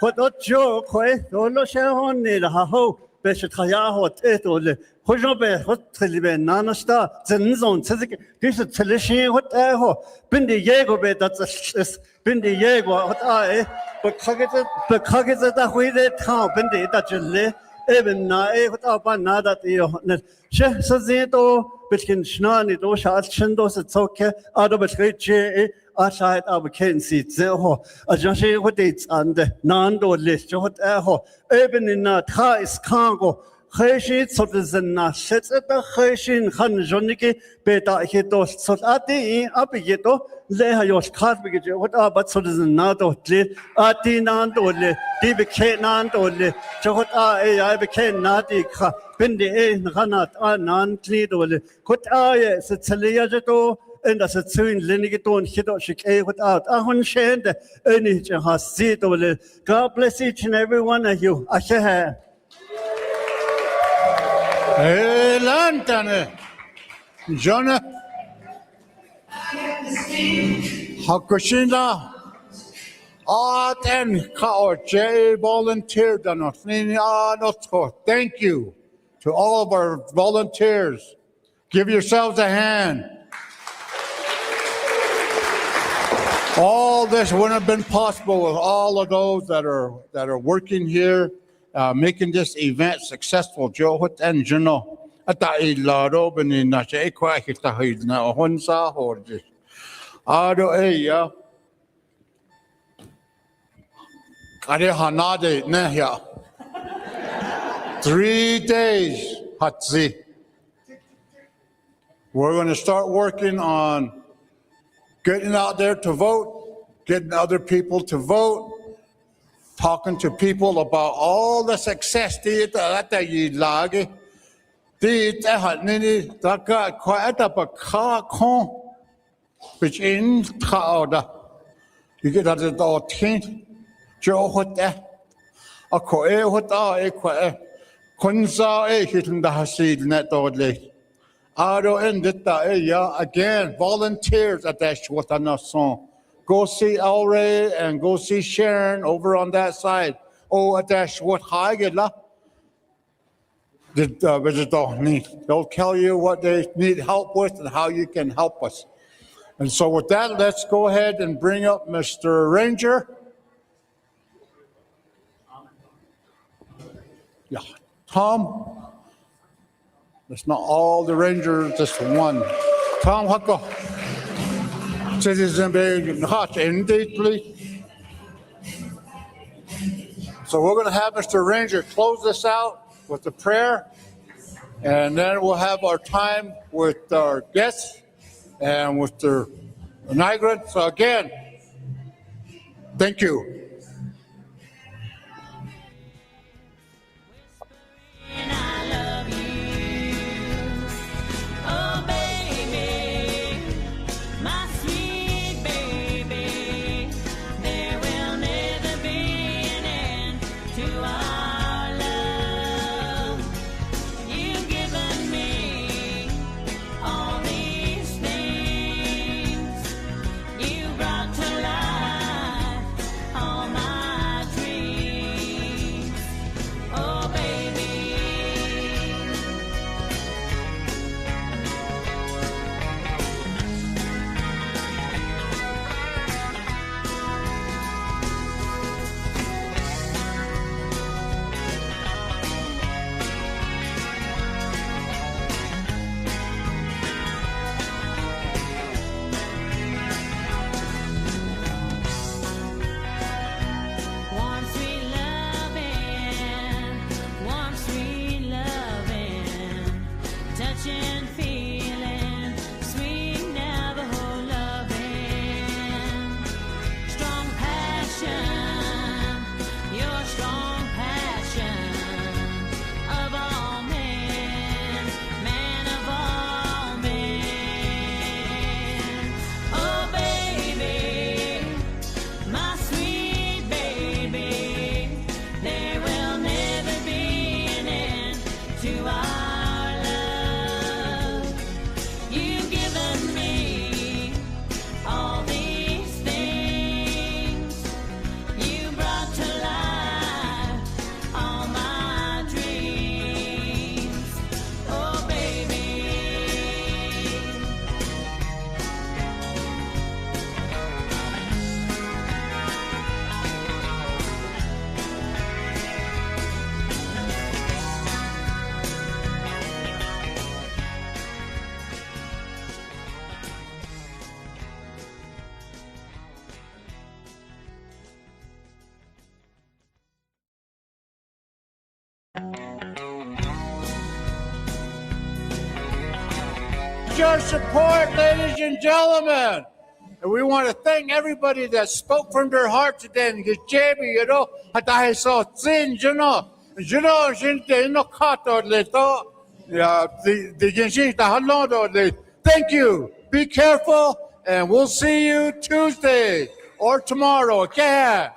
hot otjo koi do lo shahon ne la ho. Beshet khaya hot etole. Hojobe hot tribe nanasta Jinzon tzike. This is teleshi hot eho. Bin the Yego bed that's been the Yego hot I but Kagit that way the town bin the Dajale even na hot up nada the She Sazito between Shnani do shot chindos at Soke out of a trade J. Aside of Kensi Zeho, a Joshi what it's and Nando list, what eho, even in a Thais Congo. Heshi Sotizena sets at the Heshin Han Joniki, Beta Hitos Sotati, Abieto, Lehayos Katbig, what are but Sotizenado, Ati Nandole, DBK Nandole, Jot I became Nadika, Bindi A, Ranat, Anan, Klidole, Kot I, Siciliato. And as a twin Linigaton Hidoshik without Ahon Shend, any Jahasito. God bless each and every one of you. Ashe. Hey, Lantana. Jonah. Hakushina. Art and Kao J volunteered on us. Thank you to all of our volunteers. Give yourselves a hand. All this wouldn't have been possible with all of those that are working here, making this event successful. Joe, what and you know, at the Ilado, but in the Equack, the now Honsa or this. Ado Aya Karehanade Nehya. 3 days, Hatzi. We're going to start working on getting out there to vote, getting other people to vote, talking to people about all the success that you lage. Which in Kauda, you get at the all tent, Joe Hotta, a coe hota equa, Kunza a hitting the Hasid net ordly. Ado ended again, volunteers at that Shwatanason. Go see Elray and go see Sharon over on that side. Oh, at that Shwat Hagela. They'll tell you what they need help with and how you can help us. And so with that, let's go ahead and bring up Mr. Ranger. Yeah, Tom. It's not all the Rangers, just one. Tom Hucko. Citizen being hot indeed, please. So we're going to have Mr. Ranger close this out with a prayer, and then we'll have our time with our guests and with Mr. Nygren. So again, thank you. needs your support, ladies and gentlemen. And we want to thank everybody that spoke from their heart today. And get JB, you know, I saw sin, you know, thank you. Be careful, and we'll see you Tuesday or tomorrow. Okay.